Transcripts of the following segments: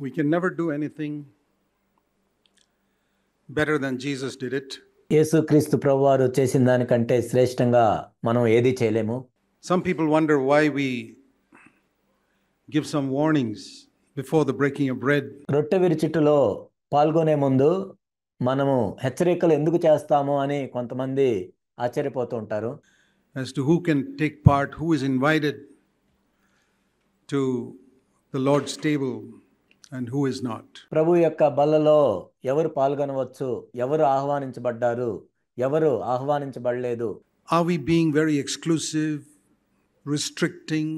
We can never do anything better than Jesus did it. యేసుక్రీస్తు ప్రభువారు చేసిన దానికంటే శ్రేష్టంగా మనం ఏది చేయలేము. Some people wonder why we give some warnings before the breaking of bread. రొట్టె విరుచుటలో పాల్గొనే ముందు మనము హెచ్చరికలు ఎందుకు చేస్తాము అని కొంతమంది ఆశ్చర్యపోతూ ఉంటారు. As to who can take part, who is invited to the Lord's table and who is not. ప్రభు యొక్క బల్లలో ఎవరు పాల్గొనవచ్చు, ఎవరు ఆహ్వానించబడ్డారు, ఎవరు ఆహ్వానించబడలేదు. Are we being very exclusive, restricting?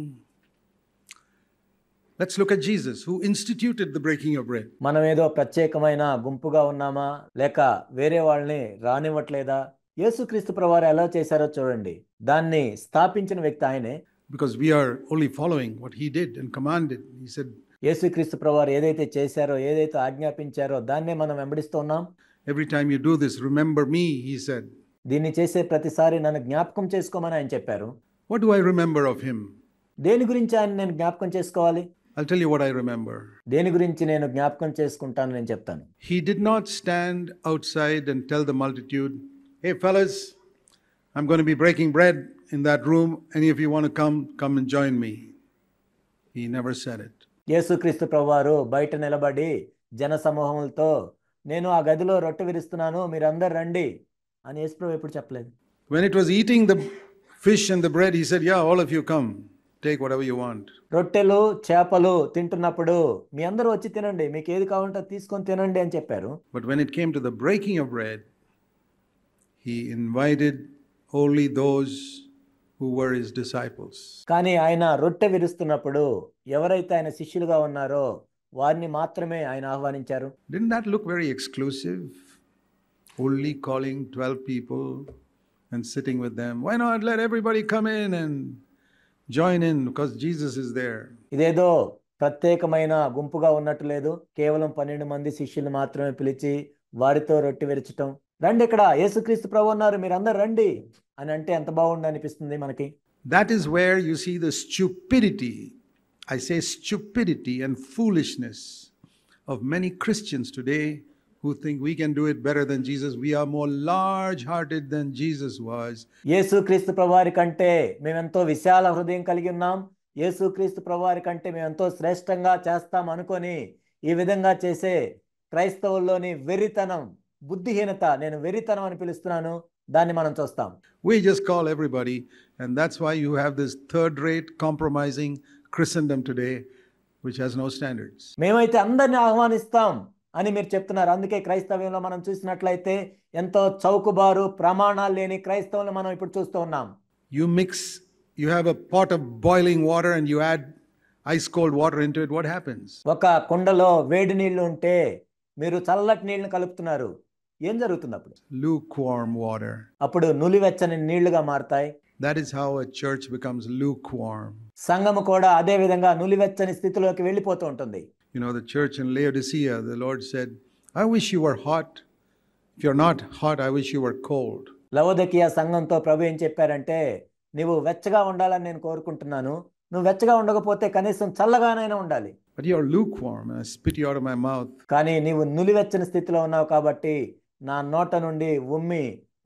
Let's look at Jesus, who instituted the breaking of bread. మనం ఏదో ప్రత్యేకమైన గుంపుగా ఉన్నామా, లేక వేరే వాళ్ళని రానివ్వట్లేదా? యేసుక్రీస్తు ప్రభువారు ఎలా చేశారో చూడండి. దాన్ని స్థాపించిన వ్యక్తి ఆయనే. Because we are only following what he did and commanded. He said, యేసుక్రీస్తు ప్రభువారు ఏదైతే చేశారో, ఏదైతే ఆజ్ఞాపించారో దాన్నే మనం వెంబడిస్తున్నాం. every time you do this, remember me, he said. దీన్ని చేసే ప్రతిసారి నన్ను జ్ఞాపకం చేసుకోమని ఆయన చెప్పారు. What do I remember of him? దేని గురించి ఆయన నేను జ్ఞాపకం చేసుకోవాలి? I'll tell you what I remember. దేని గురించి నేను జ్ఞాపకం చేసుకుంటాను నేను చెప్తాను. He did not stand outside and tell the multitude, hey fellas, I'm going to be breaking bread in that room. Any of you want to come and join me. He never said it. యేసుక్రీస్తు ప్రభువారు బయట నిలబడి జన సమూహములతో నేను ఆ గదిలో రొట్టె విరుస్తున్నాను, మీరందరూ రండి అని యేసు ప్రభు ఎప్పుడు చెప్పలేదు. When it was eating the fish and the bread, he said, yeah, all of you come. Take whatever you want. రొట్టెలు చేపలు తింటున్నప్పుడు మీ అందరూ వచ్చి తినండి, మీకు ఏది కావాలంటే తీసుకొని తినండి అని చెప్పారు. But when it came to the breaking of bread, he invited only those who were his disciples. కానీ ఆయన రొట్టె విరుస్తున్నప్పుడు ఎవరైతే ఆయన శిష్యులుగా ఉన్నారో వారిని మాత్రమే ఆయన ఆహ్వానించారు. Didn't that look very exclusive? Only calling 12 people and sitting with them. Why not let everybody come in and join in because Jesus is there? ఇదేదో ప్రత్యేకమైన గుంపుగా ఉన్నట్టు లేదు. కేవలం 12 మంది శిష్యులు మాత్రమే పిలిచి వారితో రొట్టె విరచటం. రండి, ఇక్కడ యేసుక్రీస్తు ప్రభు ఉన్నారు, మీరందరూ రండి అని అంటే ఎంత బాగుండి అనిపిస్తుంది మనకి. That is where you see the stupidity, I say stupidity and foolishness of many Christians today who think we can do it better than Jesus. We are more large-hearted than Jesus was. యేసుక్రీస్తు ప్రభువారి కంటే మేమెంతో విశాల హృదయం కలిగి ఉన్నాం, యేసుక్రీస్తు ప్రభువారి కంటే మేమెంతో శ్రేష్టంగా చేస్తాం అనుకొని ఈ విధంగా చేసే క్రైస్తవుల్లోని వెర్రితనం, బుద్ధిహీనత, నేను వెర్రితనం అని పిలుస్తున్నాను, దాన్ని మనం చూస్తాం. We just call everybody, and that's why you have this third-rate compromising Christendom today which has no standards. మేమైతే అందరిని ఆహ్వానిస్తాం అని మీరు చెప్తున్నారు. అందుకే క్రైస్తవ్యంలో మనం చూసినట్లయితే ఎంతో చౌకబారు ప్రమాణాలు లేని క్రైస్తవులను మనం ఇప్పుడు చూస్తూ ఉన్నాం. You have a pot of boiling water and you add ice cold water into it. What happens? ఒక కుండలో వేడి నీళ్లు ఉంటే మీరు చల్లటి నీళ్లను కలుపుతున్నారు, ఏం జరుగుతుంది అప్పుడు? Lukewarm water. అప్పుడు నులివెచ్చని నీళ్లుగా మారతాయి. That is how a church becomes lukewarm. సంఘము కూడా అదే విధంగా నులివెచ్చని స్థితిలోకి వెళ్ళిపోతూ ఉంటుంది. You know, the church in Laodicea, the Lord said, I wish you were hot. If you're not hot, I wish you were cold. లవోదికీయ సంఘంతో ప్రభు ఏం చెప్పారంటే, నువ్వు వెచ్చగా ఉండాలని నేను కోరుకుంటున్నాను, నువ్వు వెచ్చగా ఉండకపోతే కనీసం చల్లగానైనా ఉండాలి. But you're lukewarm and I spit you out of my mouth. కానీ నీవు నులివెచ్చని స్థితిలో ఉన్నావు కాబట్టి నా నోట నుండి ఉమ్మి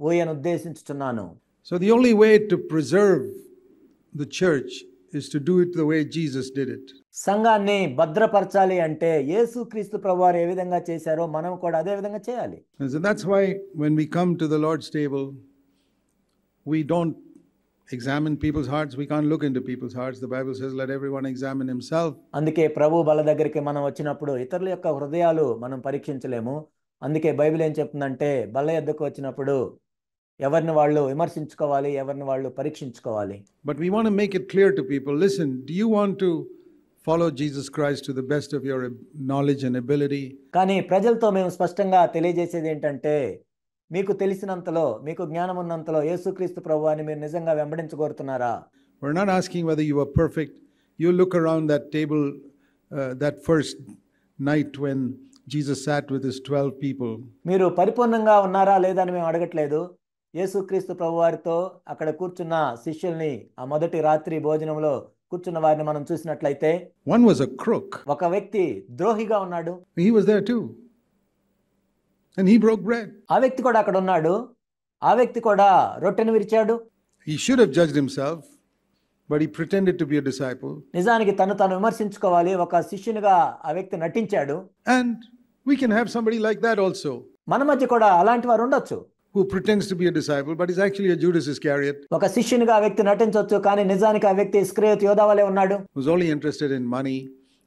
ఊయను ఉద్దేశించుచున్నాను. So the only way to preserve the church is to do it the way Jesus did it. సంఘాన్ని భద్రపరచాలి అంటే యేసుక్రీస్తు ప్రభువారు ఏ విధంగా చేశారో మనం కూడా అదే విధంగా చేయాలి. And so that's why when we come to the Lord's table, we don't examine people's hearts. We can't look into people's hearts. The Bible says, let everyone examine himself. అందుకే ప్రభు బల దగ్గరికి మనం వచ్చినప్పుడు ఇతరుల యొక్క హృదయాలు మనం పరీక్షించలేము. అందుకే బైబిల్ ఏం చెప్తుందంటే, బల్ల యొద్దకు వచ్చినప్పుడు ఎవరిని వాళ్ళు విమర్శించుకోవాలి, ఎవరిని వాళ్ళు పరీక్షించుకోవాలి. But we want to make it clear to people, listen, do you want to follow Jesus Christ to the best of your knowledge and ability? కానీ ప్రజలతో మేము స్పష్టంగా తెలియజేసేది ఏంటంటే, మీకు తెలిసినంతలో, మీకు జ్ఞానం ఉన్నంతలో యేసుక్రీస్తు ప్రభువాని మీరు నిజంగా వెంబడించగోరుతున్నారా? We're not asking whether you are perfect. You look around that table that first night when Jesus sat with his 12 people. మీరు పరిపూర్ణంగా ఉన్నారా లేదా అని మేము అడగట్లేదు. యేసుక్రీస్తు ప్రభువారితో అక్కడ కూర్చున్న శిష్యుల్ని ఆ మొదటి రాత్రి భోజనంలో కూర్చున్న వారిని మనం చూసినట్లయితే One was a crook. ఒక వ్యక్తి ద్రోహిగా ఉన్నాడు. He was there too. And he broke bread. ఆ వ్యక్తి కూడా అక్కడ ఉన్నాడు. ఆ వ్యక్తి కూడా రొట్టెను విరిచాడు. He should have judged himself, but he pretended to be a disciple. నిజానికి తను విమర్శించుకోవాలి. ఒక శిష్యునిగా ఆ వ్యక్తి నటించాడు. And we can have somebody like that also, మన మధ్య కూడా అలాంటి వారు ఉండొచ్చు. who pretends to be a disciple, but is actually a Judas Iscariot, ఒక శిష్యునిగా ఆ వ్యక్తి నటించవచ్చు, కానీ నిజానికి ఆ వ్యక్తి ఇస్కరియోతు యోధా వలె ఉన్నాడు. who's only interested in money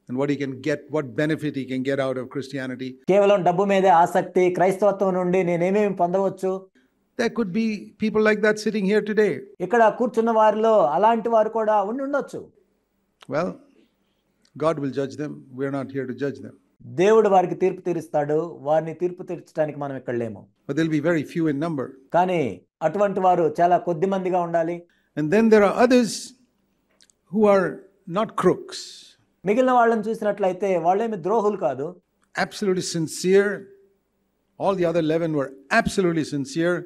and what he can get, what benefit he can get out of Christianity. కేవలం డబ్బు మీదే ఆసక్తి, క్రైస్తవత్వం నుండి నేనేమేమి పొందవచ్చు. There could be people like that sitting here today. ఇక్కడ కూర్చున్న వారిలో అలాంటి వారు కూడా ఉండొచ్చు. Well, God will judge them. We're not here to judge them. దేవుడు వారికి తీర్పు తీరుస్తాడు. వారిని తీర్పు తీర్చడానికి మనం ఇక్కడ లేము. But they'll be very few in number. కానీ అటువంటి వారు చాలా కొద్ది మందిగా ఉండాలి. And then there are others who are not crooks. మిగిలిన వాళ్ళని చూసినట్లయితే వాళ్ళేమి ద్రోహులు కాదు. Absolutely sincere. All the other 11 were absolutely sincere,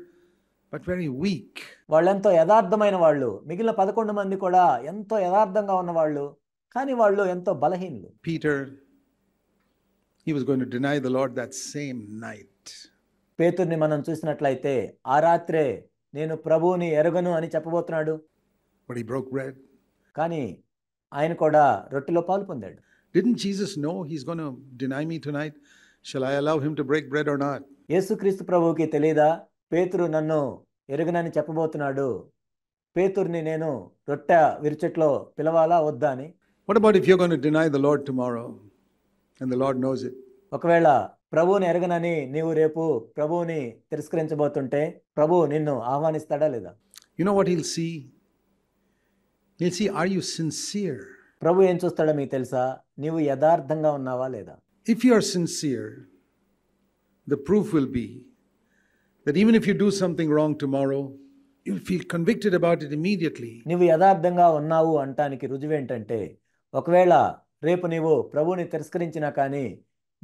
but very weak. వాళ్ళెంతో యథార్థమైన వాళ్ళు. మిగిలిన 11 మంది కూడా ఎంతో యథార్థంగా ఉన్నవాళ్ళు, కానీ వాళ్ళు ఎంతో బలహీనులు. Peter, he was going to deny the Lord that same night. పేతురుని మనం చూసినట్లయితే ఆ రాత్రే నేను ప్రభువుని ఎరగను అని చెప్పబోతున్నాడు. But he broke bread. కానీ ఆయన కూడా రొట్టెలో పాలు పొందాడు. Didn't Jesus know he's going to deny me tonight? Shall I allow him to break bread or not? యేసుక్రీస్తు ప్రభువుకి తెలియదా పేతురు నన్ను ఎరగనని చెప్పబోతున్నాడు, పేతురుని నేను రొట్టె విరుచెట్లో పిలవాలా వద్దా అని? What about if you're going to deny the Lord tomorrow and the Lord knows it? ఒకవేళ ప్రభువుని ఎరగనని నీవు రేపు ప్రభువుని తిరస్కరించబోతుంటే ప్రభువు నిన్ను ఆహ్వానిస్తాడా లేదా? You know what he'll see? He'll see, are you sincere? ప్రభు ఏం చూస్తాడో మీకు తెలుసా? నీవు యథార్థంగా ఉన్నావా లేదా? If you are sincere, the proof will be that even if you do something wrong tomorrow, you'll feel convicted about it immediately. నీవు యథార్థంగా ఉన్నావు అంటానికి రుజువేంటంటే, ఒకవేళ రేపు నీవు ప్రభువుని తిరస్కరించినా కానీ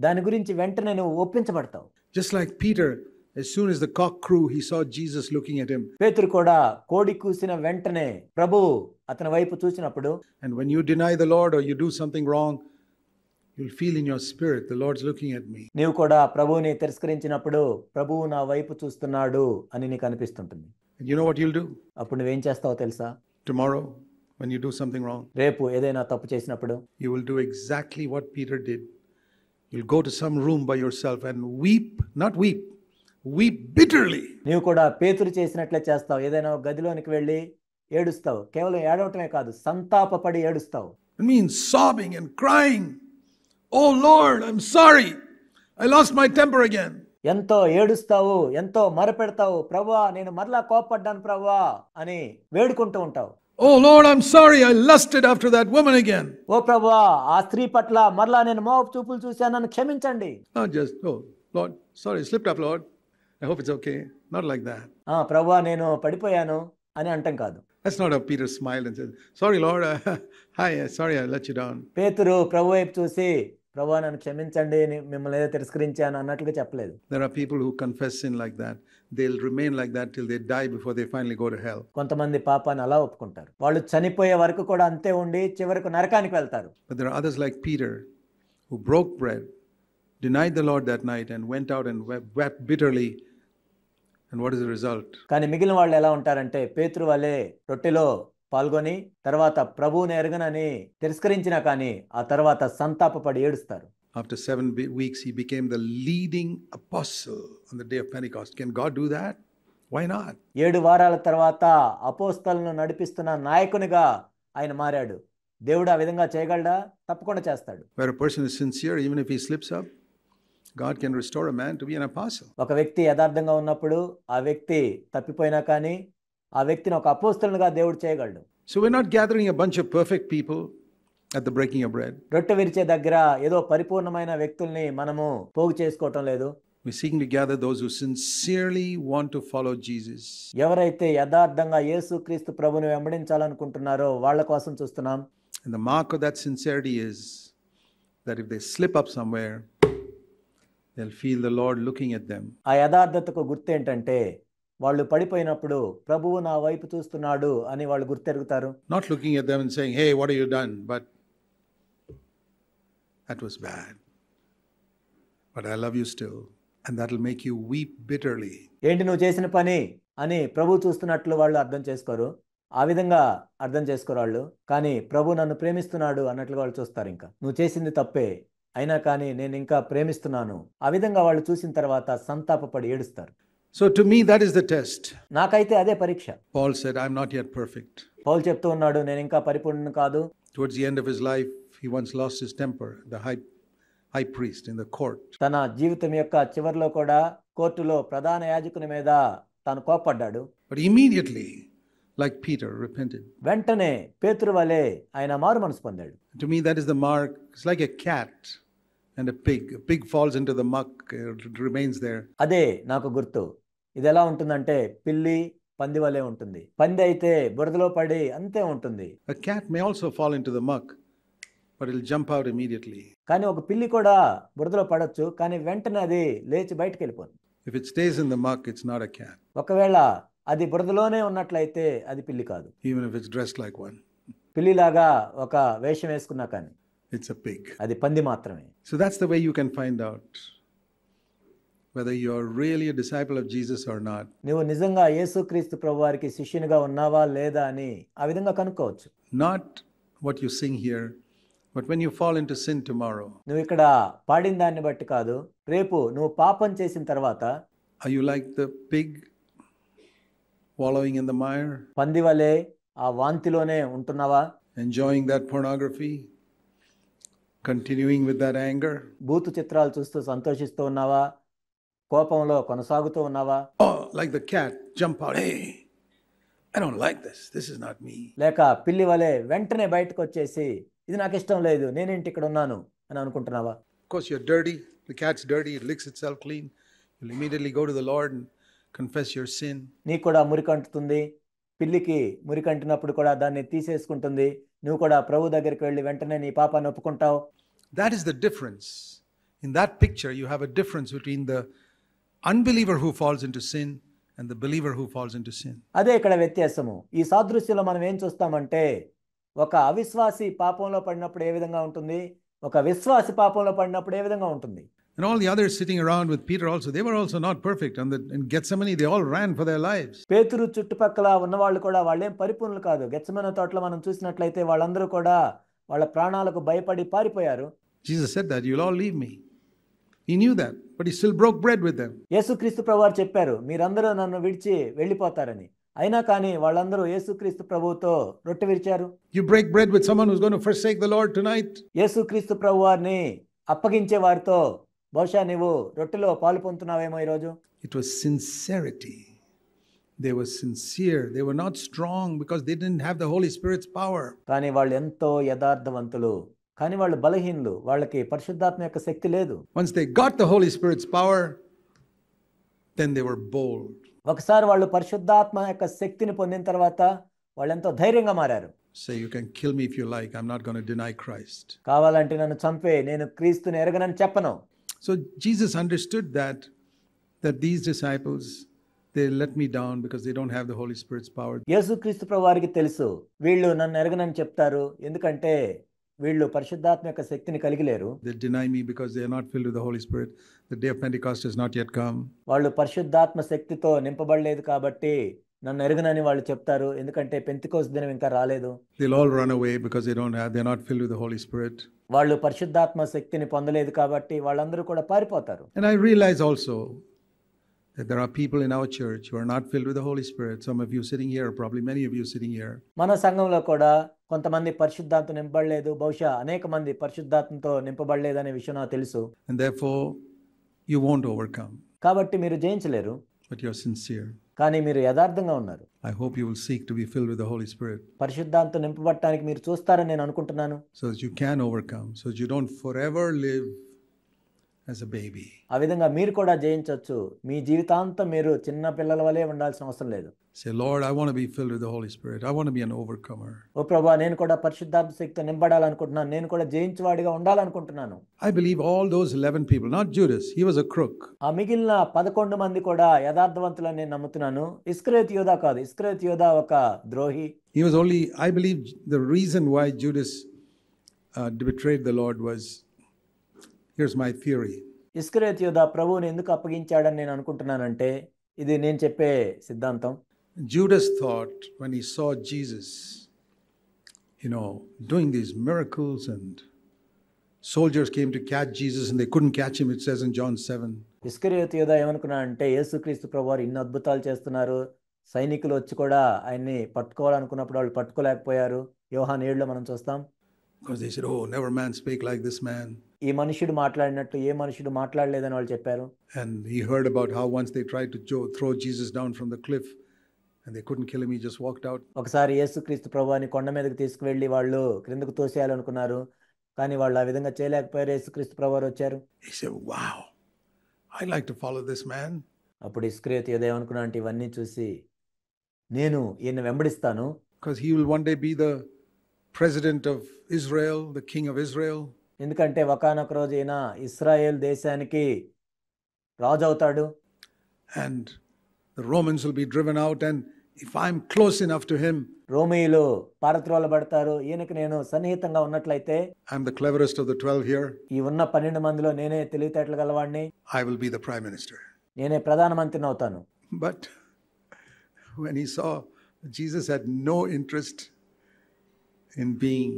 దాని గురించి వెంటనే నువ్వు ఒప్పించబడతావు. Just like Peter, as soon as the cock crew, he saw Jesus looking at him. పేతురు కూడా కోడి కూసిన వెంటనే ప్రభువు అతని వైపు చూసినప్పుడు, And when you deny the Lord or you do something wrong, you'll feel in your spirit, the Lord's looking at me. నీవు కూడా ప్రభువుని తిరస్కరించినప్పుడు ప్రభువు నా వైపు చూస్తున్నాడు అని నీకు అనిపిస్తుంటుంది. And you know what you'll do? అప్పుడు నువ్వేం చేస్తావో తెలుసా? Tomorrow, when you do something wrong, రేపు ఏదైనా తప్పు చేసినప్పుడు you will do exactly what Peter did. You'll go to some room by yourself and weep bitterly. నీవు కూడా పేతురు చేసినట్లే చేస్తావు. ఏదైనా ఒక గదిలోనికి వెళ్ళి ఏడుస్తావు. కేవలం ఏడవటమే కాదు, సంతాపపడి ఏడుస్తావు. It means sobbing and crying. Oh Lord, I'm sorry. I lost my temper again. ఎంతో ఏడుస్తావు, ఎంతో మొరపెడతావు. ప్రభువా నేను మరలా కోపడ్డాను ప్రభువా అని వేడుకుంటూ ఉంటావు. Oh Lord, I'm sorry. I lusted after that woman again. ఓ ప్రభువా ఆ స్త్రీ పట్ల మరలా నేను మోహపు చూపులు చూశాను, నన్ను క్షమించండి. Not just, oh Lord, sorry, slipped up, Lord. I hope it's okay. Not like that. ప్రభువా నేను పడిపోయాను అని అంటాం కాదు. That's not how Peter smiled and said, sorry Lord, hi, sorry I let you down. పేతురు ప్రభు వైపు చూసి ప్రభువా నన్ను క్షమించండి మిమ్మల్ని ఏదో తిరస్కరించాను అన్నట్లుగా చెప్పలేదు. There are people who confess sin like that. They'll remain like that till they die before they finally go to hell. కొంతమంది పాపాన్ని అలా ఒప్పుకుంటారు. వాళ్ళు చనిపోయే వరకు కూడా అంతే ఉండి చివరకు నరకానికి వెళ్తారు. But there are others like Peter who broke bread, denied the Lord that night and went out and wept bitterly. And what is the result? కానీ మిగిలిన వాళ్ళు ఎలా ఉంటారంటే పేతురు వలె రొట్టెలో పాల్గొని తర్వాత ప్రభువుని ఎరగనని తిరస్కరించినా కానీ ఆ తర్వాత సంతాపపడి ఏడుస్తారు. After 7 weeks, he became the leading apostle on the day of Pentecost. Can God do that? Why not? 7 వారాల తర్వాత అపోస్తలులను నడిపిస్తున్న నాయకునిగా ఆయన మారాడు. దేవుడు ఆ విధంగా చేయగలడా? తప్పకుండా చేస్తాడు. Where a person is sincere, even if he slips up, God can restore a man to be an apostle. ఒక వ్యక్తి యథార్థంగా ఉన్నప్పుడు ఆ వ్యక్తి తప్పిపోయినా కానీ ఆ వ్యక్తిని ఒక అపోస్తలునిగా దేవుడు చేయగలడు. So we're not gathering a bunch of perfect people at the breaking of bread. రొట్టె విరిచే దగ్గర ఏదో పరిపూర్ణమైన వ్యక్తుల్ని మనము పోగు చేసుకోవటం లేదు. We're seeking to gather those who sincerely want to follow Jesus. ఎవరైతే యథార్థంగా యేసుక్రీస్తు ప్రభువుని వెంబడించాలనుకుంటున్నారో వాళ్ళ కోసం చూస్తున్నాం. And the mark of that sincerity is that if they slip up somewhere, they'll feel the Lord looking at them. ఆ యథార్థతకు గుర్తు ఏంటంటే వాళ్ళు పడిపోయినప్పుడు ప్రభువు నా వైపు చూస్తున్నాడు అని వాళ్ళు గుర్తెరుగుతారు. Not looking at them and saying, hey, what have you done? But that was bad. But I love you still. And that will make you weep bitterly. ఏంటి నువ్వు చేసిన పని అని ప్రభు చూస్తున్నట్లు వాళ్ళు అర్థం చేసుకోరు. ఆ విధంగా అర్థం చేసుకోరు వాళ్ళు. కానీ ప్రభు నన్ను ప్రేమిస్తున్నాడు అన్నట్లుగా వాళ్ళు చూస్తారు. ఇంకా నువ్వు చేసింది తప్పే, అయినా కానీ నేను ఇంకా ప్రేమిస్తున్నాను. ఆ విధంగా వాళ్ళు చూసిన తర్వాత సంతాపపడి ఏడుస్తారు. So to me, that is the test. నాకైతే అదే పరీక్ష. Paul said, I'm not yet perfect. పౌలు చెప్తూ ఉన్నాడు, నేను ఇంకా పరిపూర్ణుని కాదు. Towards the end of his life, he once lost his temper, the high priest in the court. తన జీవితం యొక్క చివరిలో కూడా కోర్టులో ప్రధాన యాజకుని మీద తాను కోప్పడ్డాడు. But immediately, like Peter, repented. వెంటనే పేతురు వలె ఆయన మారు మనసు పొందాడు. To me, that is the mark. It's like a cat and a pig. A pig falls into the muck, it remains there. అదే నాకు గుర్తు. ఇది ఎలా ఉంటుందంటే పిల్లి పంది వలె ఉంటుంది. పంది అయితే బురదలో పడి అంతే ఉంటుంది. A cat may also fall into the muck, but it'll jump out immediately. కానీ ఒక పిల్లి కూడా బురదలో పడొచ్చు, కానీ వెంటనే అది లేచి బయటకు వెళ్ళిపోతుంది. If it stays in the muck, it's not a cat. ఒకవేళ అది బురదలోనే ఉన్నట్లయితే అది పిల్లి కాదు. Even if it's dressed like one. పిల్లిలాగా ఒక వేషం వేసుకున్నా కానీ It's a pig. అది పంది మాత్రమే. So that's the way you can find out whether you're really a disciple of Jesus or not. నువ్వు నిజంగా యేసుక్రీస్తు ప్రభువారికి శిష్యునిగా ఉన్నావా లేదా అని ఆ విధంగా కనుక్కోవచ్చు. Not what you sing here, but when you fall into sin tomorrow. నువ్వు ఇక్కడ పాడిన దాన్ని బట్టి కాదు, రేపు నువ్వు పాపం చేసిన తర్వాత Are you like the pig wallowing in the mire? పంది వలె ఆ వాంతిలోనే ఉంటున్నావా? Enjoying that pornography? Continuing with that anger? భూతు చిత్రాలు చూస్తూ సంతోషిస్తూ ఉన్నావా? కోపంలో కొనసాగుతూ ఉన్నావా? Oh, like the cat, jump out. Hey, I don't like this. This is not me. లేక పిల్లి వలె వెంటనే బయటకు వచ్చేసి ఇది నాకు ఇష్టం లేదు, నేనేంటి ఇక్కడ ఉన్నాను అని అనుకుంటున్నావా? Of course, you're dirty. The cat's dirty. It licks itself clean. You'll immediately go to the Lord and confess your sin. నీకు కూడా మురికంటుతుంది. పిల్లికి మురికంటినప్పుడు కూడా దాన్ని తీసేసుకుంటుంది. నువ్వు కూడా ప్రభు దగ్గరికి వెళ్ళి వెంటనే నీ పాపాన్ని ఒప్పుకుంటావు. That is the difference. In that picture, you have a difference between the unbeliever who falls into sin and the believer who falls into sin. అదే ఇక్కడ వ్యత్యాసము. ఈ సాదృశ్యంలో మనం ఏం చూస్తామంటే ఒక అవిశ్వాసి పాపంలో పడినప్పుడు ఏ విధంగా ఉంటుంది, ఒక విశ్వాసి పాపంలో పడినప్పుడు ఏ విధంగా ఉంటుంది. And all the others sitting around with Peter also, they were also not perfect. And in Gethsemane, they all ran for their lives. పేతురు చుట్టుపక్కల ఉన్నవాళ్ళు కూడా వాళ్ళేం పరిపూర్ణులు కాదు. గెత్సెమనే తోటలో మనం చూసినట్లయితే వాళ్ళందరూ కూడా వాళ్ళ ప్రాణాలకు భయపడి పారిపోయారు. Jesus said that, you'll all leave me. He knew that, but he still broke bread with them. యేసుక్రీస్తు ప్రభువారు చెప్పారు, మీరందరూ నన్ను విడిచి వెళ్ళిపోతారని. అయినా కానీ వాళ్ళందరూ యేసుక్రీస్తు ప్రభువుతో రొట్టె విరిచారు. You break bread with someone who's going to forsake the Lord tonight? యేసుక్రీస్తు ప్రభువారిని అప్పగించే వారితో బహుశా నీవు రొట్టెలో పాలు పొందుతున్నావేమో ఈరోజు. It was sincerity. They were sincere. They were not strong because they didn't have the Holy Spirit's power. కానీ వాళ్ళు ఎంతో యథార్థవంతులు, కానీ వాళ్ళు బలహీనులు. వాళ్ళకి పరిశుద్ధాత్మ యొక్క శక్తి లేదు. Once they got the Holy Spirit's power, then they were bold. ఒకసారి వాళ్ళు పరిశుద్ధాత్మ యొక్క శక్తిని పొందిన తర్వాత వాళ్ళు ఎంతో ధైర్యంగా మారారు. Say, you can kill me if you like. I'm not going to deny Christ. కావాలంటే నన్ను చంపే, నేను క్రీస్తుని ఎరగనని చెప్పను. So Jesus understood that these disciples, they let me down because they don't have the Holy Spirit's power. యేసుక్రీస్తు ప్రభువారికి తెలుసు వీళ్ళు నన్ను ఎరగనని చెప్తారు, ఎందుకంటే వీళ్ళు పరిశుద్ధాత్మ యొక్క శక్తిని కలిగి లేరు. They deny me because they are not filled with the Holy Spirit. The day of Pentecost has not yet come. వాళ్ళు పరిశుద్ధాత్మ శక్తితో నింపబడలేదు కాబట్టి నన్ను ఎరగనని వాళ్ళు చెప్తారు, ఎందుకంటే పెంతెకోస్తు దినం ఇంకా రాలేదు. They'll all run away because they're not filled with the Holy Spirit. వాళ్ళు పరిశుద్ధాత్మ శక్తిని పొందలేదు కాబట్టి వాళ్ళందరూ కూడా పారిపోతారు. And I realize also that there are people in our church who are not filled with the Holy Spirit. Some of you sitting here, probably many of you sitting here. మన సంఘంలో కూడా కొంతమంది పరిశుద్ధాత్మ నింపబడలేదు, బహుశా అనేక మంది పరిశుద్ధాత్మతో నింపబడలేదు అనే విషయం నాకు తెలుసు. And therefore you won't overcome. కాబట్టి మీరు జయించలేరు. But you're sincere. కానీ మీరు యథార్థంగా ఉన్నారు. I hope you will seek to be filled with the Holy Spirit. పరిశుద్ధాత్మతో నింపబడటానికి మీరు చూస్తారని నేను అనుకుంటున్నాను. So that you can overcome, so that you don't forever live as a baby. ఆ విధంగా మీరు కూడా జయించవచ్చు. మీ జీవితాంతం మీరు చిన్న పిల్లల వలె ఉండాల్సిన అవసరం లేదు. Say, Lord, I want to be filled with the Holy Spirit. I want to be an overcomer. ఓ ప్రభువా, నేను కూడా పరిశుద్ధాత్మ శక్తితో నింపడాలనుకుంటున్నాను. నేను కూడా జయించువాడిగా ఉండాలనుకుంటున్నాను. I believe all those 11 people, not Judas, he was a crook. ఆ మిగిలిన 11 మంది కూడా యథార్థవంతులని నేను నమ్ముతున్నాను. ఇస్కరియోతు యోధా కాదు. ఇస్కరియోతు యోధా ఒక ద్రోహి. He was only, I believe the reason why Judas betrayed the Lord was, here's my theory. ఇస్కరియోతు యోధా ప్రభువుని ఎందుకు అప్పగించాడని నేను అనుకుంటున్నానంటే, ఇది నేను చెప్పే సిద్ధాంతం. Judas thought when he saw Jesus, doing these miracles, and soldiers came to catch Jesus and they couldn't catch him, it says in John 7. ఇస్కరియోతు యోధా ఏమనుకున్నాడంటే, యేసుక్రీస్తు ప్రభువారు ఇన్ని అద్భుతాలు చేస్తున్నారు, సైనికులు వచ్చి కూడా ఆయన్ని పట్టుకోవాలనుకున్నప్పుడు వాళ్ళు పట్టుకోలేకపోయారు. యోహాను 7లో మనం చూస్తాం. Because they said, oh, never man spake like this man. ఈ మనుషుడు మాట్లాడినట్టు ఏ మనుషుడు మాట్లాడలేదని వాళ్ళు చెప్పారు. And he heard about how once they tried to throw Jesus down from the cliff and they couldn't kill him, he just walked out. ఒకసారి యేసుక్రీస్తు ప్రభువాని కొండ మీదకి తీసుకువెళ్ళి వాళ్ళు క్రిందకు తోసేయాలనుకున్నారు, కానీ వాళ్ళు ఆ విధంగా చేయలేకపోయారు. యేసుక్రీస్తు ప్రభువారు వచ్చారు. He said, wow, I'd like to follow this man. అప్పుడు ఇస్కరియోతు యోధా ఏమనుకున్నా అంటే, ఇవన్నీ చూసి నేను ఈయన వెంబడిస్తాను. Because he will one day be the president of Israel, the king of Israel. ఎందుకంటే ఒకానొక రోజు ఈయన ఇశ్రాయేల్ దేశానికి రాజు అవుతాడు. And the Romans will be driven out, and if I'm close enough to him, రోమీయులు పారద్రోలబడతారు. ఈయనకి నేను సన్నిహితంగా ఉన్నట్లయితే, I'm the cleverest of the 12 here, ఈ ఉన్న 12 మందిలో నేనే తెలివితేటలు గలవాడిని, I will be the prime minister. నేనే ప్రధానమంత్రిని అవుతాను. But when he saw Jesus had no interest in being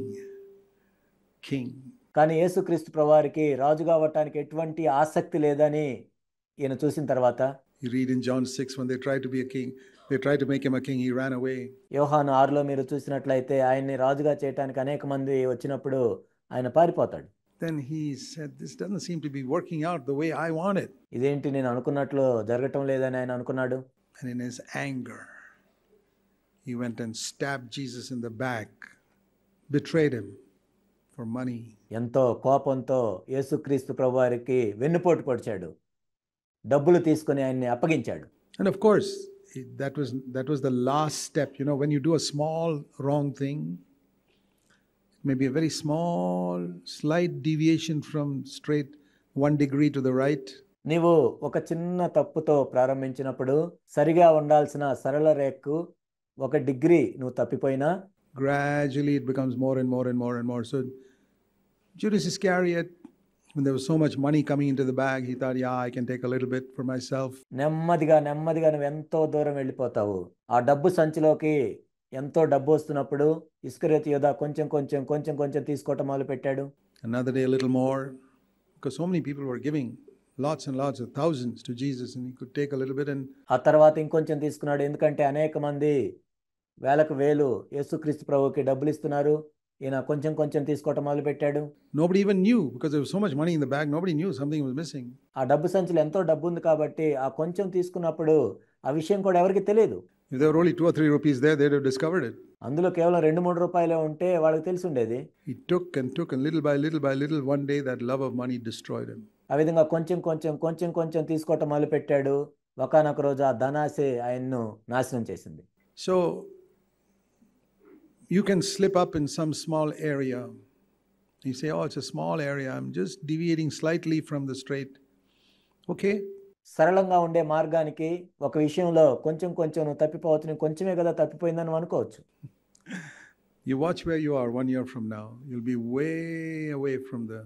king, కానీ యేసుక్రీస్తు ప్రభువారికి రాజుగా అవ్వటానికి ఎటువంటి ఆసక్తి లేదని ఈయన చూసిన తర్వాత, you read in John 6, when they tried to be a king, they tried to make him a king, he ran away. యోహాను 6లో మీరు చూసినట్లయితే ఆయన్ని రాజుగా చేయటానికి అనేక మంది వచ్చినప్పుడు ఆయన పారిపోతాడు. Then he said, this doesn't seem to be working out the way I want it. ఇదేంటి నేను అనుకున్నట్లు జరగటం లేదని ఆయన అనుకున్నాడు. And in his anger, he went and stabbed Jesus in the back, betrayed him for money. ఎంతో కోపంతో యేసుక్రీస్తు ప్రభువారికి వెన్నుపోటు పొడిచాడు, డబ్బులు తీసుకొని ఆయన్ని అప్పగించాడు. And of course, that was the last step. When you do a small wrong thing, maybe a very small slight deviation from straight 1 degree to the right, నీవు ఒక చిన్న తప్పుతో ప్రారంభించినప్పుడు సరిగా ఉండాల్సిన సరళ రేఖకు 1 డిగ్రీ నువ్వు తప్పిపోయినా, gradually it becomes more and more and more and more. So Judas Iscariot, when there was so much money coming into the bag, he thought, yeah, I can take a little bit for myself. నెమ్మదిగా నువ్వు ఎంతో దూరం వెళ్ళిపోతావు. ఆ డబ్బు సంచిలోకి ఎంతో డబ్బు వస్తున్నప్పుడు ఇస్కరియోతు యోధా కొంచెం తీసుకోవటం మొదలు పెట్టాడు. Another day a little more, because so many people were giving lots and lots of thousands to Jesus, and he could take a little bit. And ఆ తర్వాత ఇంకొంచెం తీసుకున్నాడు, ఎందుకంటే అనేక మంది వేలకు వేలు యేసుక్రీస్తు ప్రభువుకి డబ్బులు ఇస్తున్నారు. ఈయన కొంచెం తీసుకోవటం మొదలు పెట్టాడు. Nobody even knew, because there was so much money in the bag, nobody knew something was missing. ఆ డబ్బు సంచిలో ఎంతో డబ్బు ఉంది కాబట్టి ఆ కొంచెం తీసుకున్నప్పుడు ఆ విషయం కూడా ఎవరికి తెలియదు. If there were only 2 or 3 rupees there, they'd have discovered it. అందులో కేవలం 2-3 రూపాయలే ఉంటే వాళ్ళకి తెలిసి ఉండేది. He took, and little by little, one day that love of money destroyed him. ఆ విధంగా కొంచెం తీసుకోవటం మొదలు పెట్టాడు. ఒకానొక రోజు ఆ ధనాశే ఆయన్ను నాశనం చేసింది. So you can slip up in some small area. You say, oh, it's a small area, I'm just deviating slightly from the straight. Okay. సరళంగా ఉండే మార్గానికి ఒక విషయంలో కొంచెం నువ్వు తప్పిపోవచ్చు, నువ్వు కొంచెమే కదా తప్పిపోయిందని అనుకోవచ్చు. You watch where you are 1 year from now. You'll be way away from the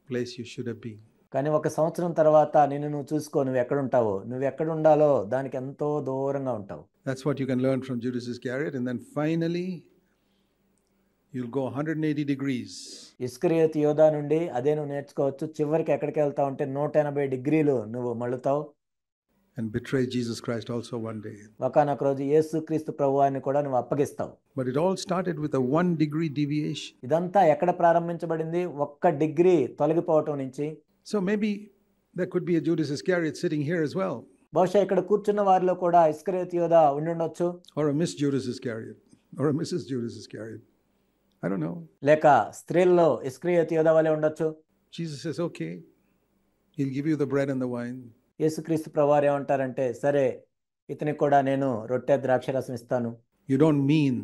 place you should have been. కానీ 1 సంవత్సరం తర్వాత నువ్వు చూసుకో, నువ్వు ఎక్కడ ఉంటావో, నువ్వు ఎక్కడ ఉండాలో దానికి ఎంతో దూరంగా ఉంటావు. That's what you can learn from Judas Iscariot. And then finally you'll go 180 degrees. ఇస్కరియోతు యోధా నుండి అదే నువ్వు నేర్చుకోవచ్చు. చివరికి ఎక్కడికి వెళ్తావు అంటే 180 డిగ్రీలు నువ్వు మళ్ళుతావు. And betray Jesus Christ also one day. ఒకానొక రోజు యేసుక్రీస్తు ప్రభువాన్ని కూడా నువ్వు అప్పగిస్తావు. But it all started with a 1 degree deviation. ఇదంతా ఎక్కడ ప్రారంభించబడింది? 1 డిగ్రీ తొలగిపోవటం నుంచి. So maybe there could be a Judas Iscariot sitting here as well. బహుశా ఇక్కడ కూర్చున్న వారిలో కూడా ఇస్కరియోతు యోధా ఉండి ఉండొచ్చు. Or a Miss Judas Iscariot. Or a Mrs. Judas Iscariot. I don't know. లేక స్త్రీల్లో ఇస్కరియోతు యోధా వలె ఉండొచ్చు. Jesus says, okay, He'll give you the bread and the wine. యేసుక్రీస్తు ప్రభువారు ఏమంటారంటే, సరే ఇతనికి కూడా నేను రొట్టె ద్రాక్షరసం ఇస్తాను. You don't mean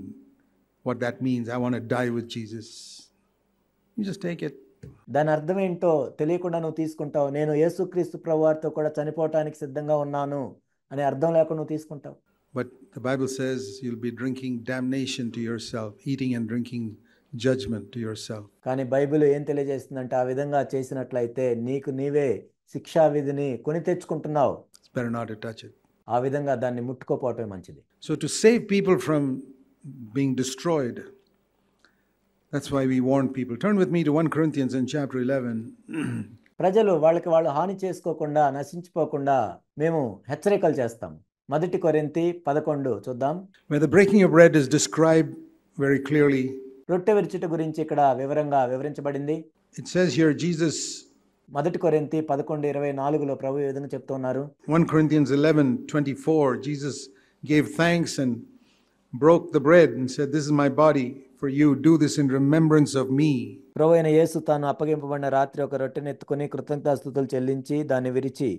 what that means. I want to die with Jesus. You just take it. దాని అర్థం ఏంటో తెలియకుండా నువ్వు తీసుకుంటావు. నేను యేసుక్రీస్తు ప్రభువారితో కూడా చనిపోవటానికి సిద్ధంగా ఉన్నాను అనే అర్థం లేకుండా నువ్వు తీసుకుంటావు. But the Bible says you'll be drinking damnation to yourself, eating and drinking judgment to yourself. కానీ బైబిల్ ఏం తెలియజేస్తుందంటే, ఆ విధంగా చేసినట్లయితే నీకు నీవే శిక్షా విధిని కొని తెచ్చుకుంటున్నావు. It's better not to touch it. ఆ విధంగా దాన్ని ముట్టుకోపోవటమే మంచిది. So to save people from being destroyed, that's why we warn people. Turn with me to 1 Corinthians in chapter 11. ప్రజలు వాళ్ళకి వాళ్ళు హాని చేసుకోకుండా, నశించిపోకుండా మేము హెచ్చరికలు చేస్తాం. 1 కొరింథీ 11 చూద్దాం. Where the breaking of bread is described very clearly. రొట్టె విరుచుట గురించి ఇక్కడ వివరంగా వివరించబడింది. It says here Jesus, 1 కొరింథీ 11:24లో ప్రభు ఈ విధంగా చెప్తున్నారు. 1 Corinthians 11:24, Jesus gave thanks and broke the bread and said, "This is my body for you. Do this in remembrance of me." ప్రభు అయిన యేసు తాను అప్పగింపబడిన రాత్రి ఒక రొట్టెను ఎత్తుకుని కృతజ్ఞతాస్తుతులు చెల్లించి దాన్ని విరిచి,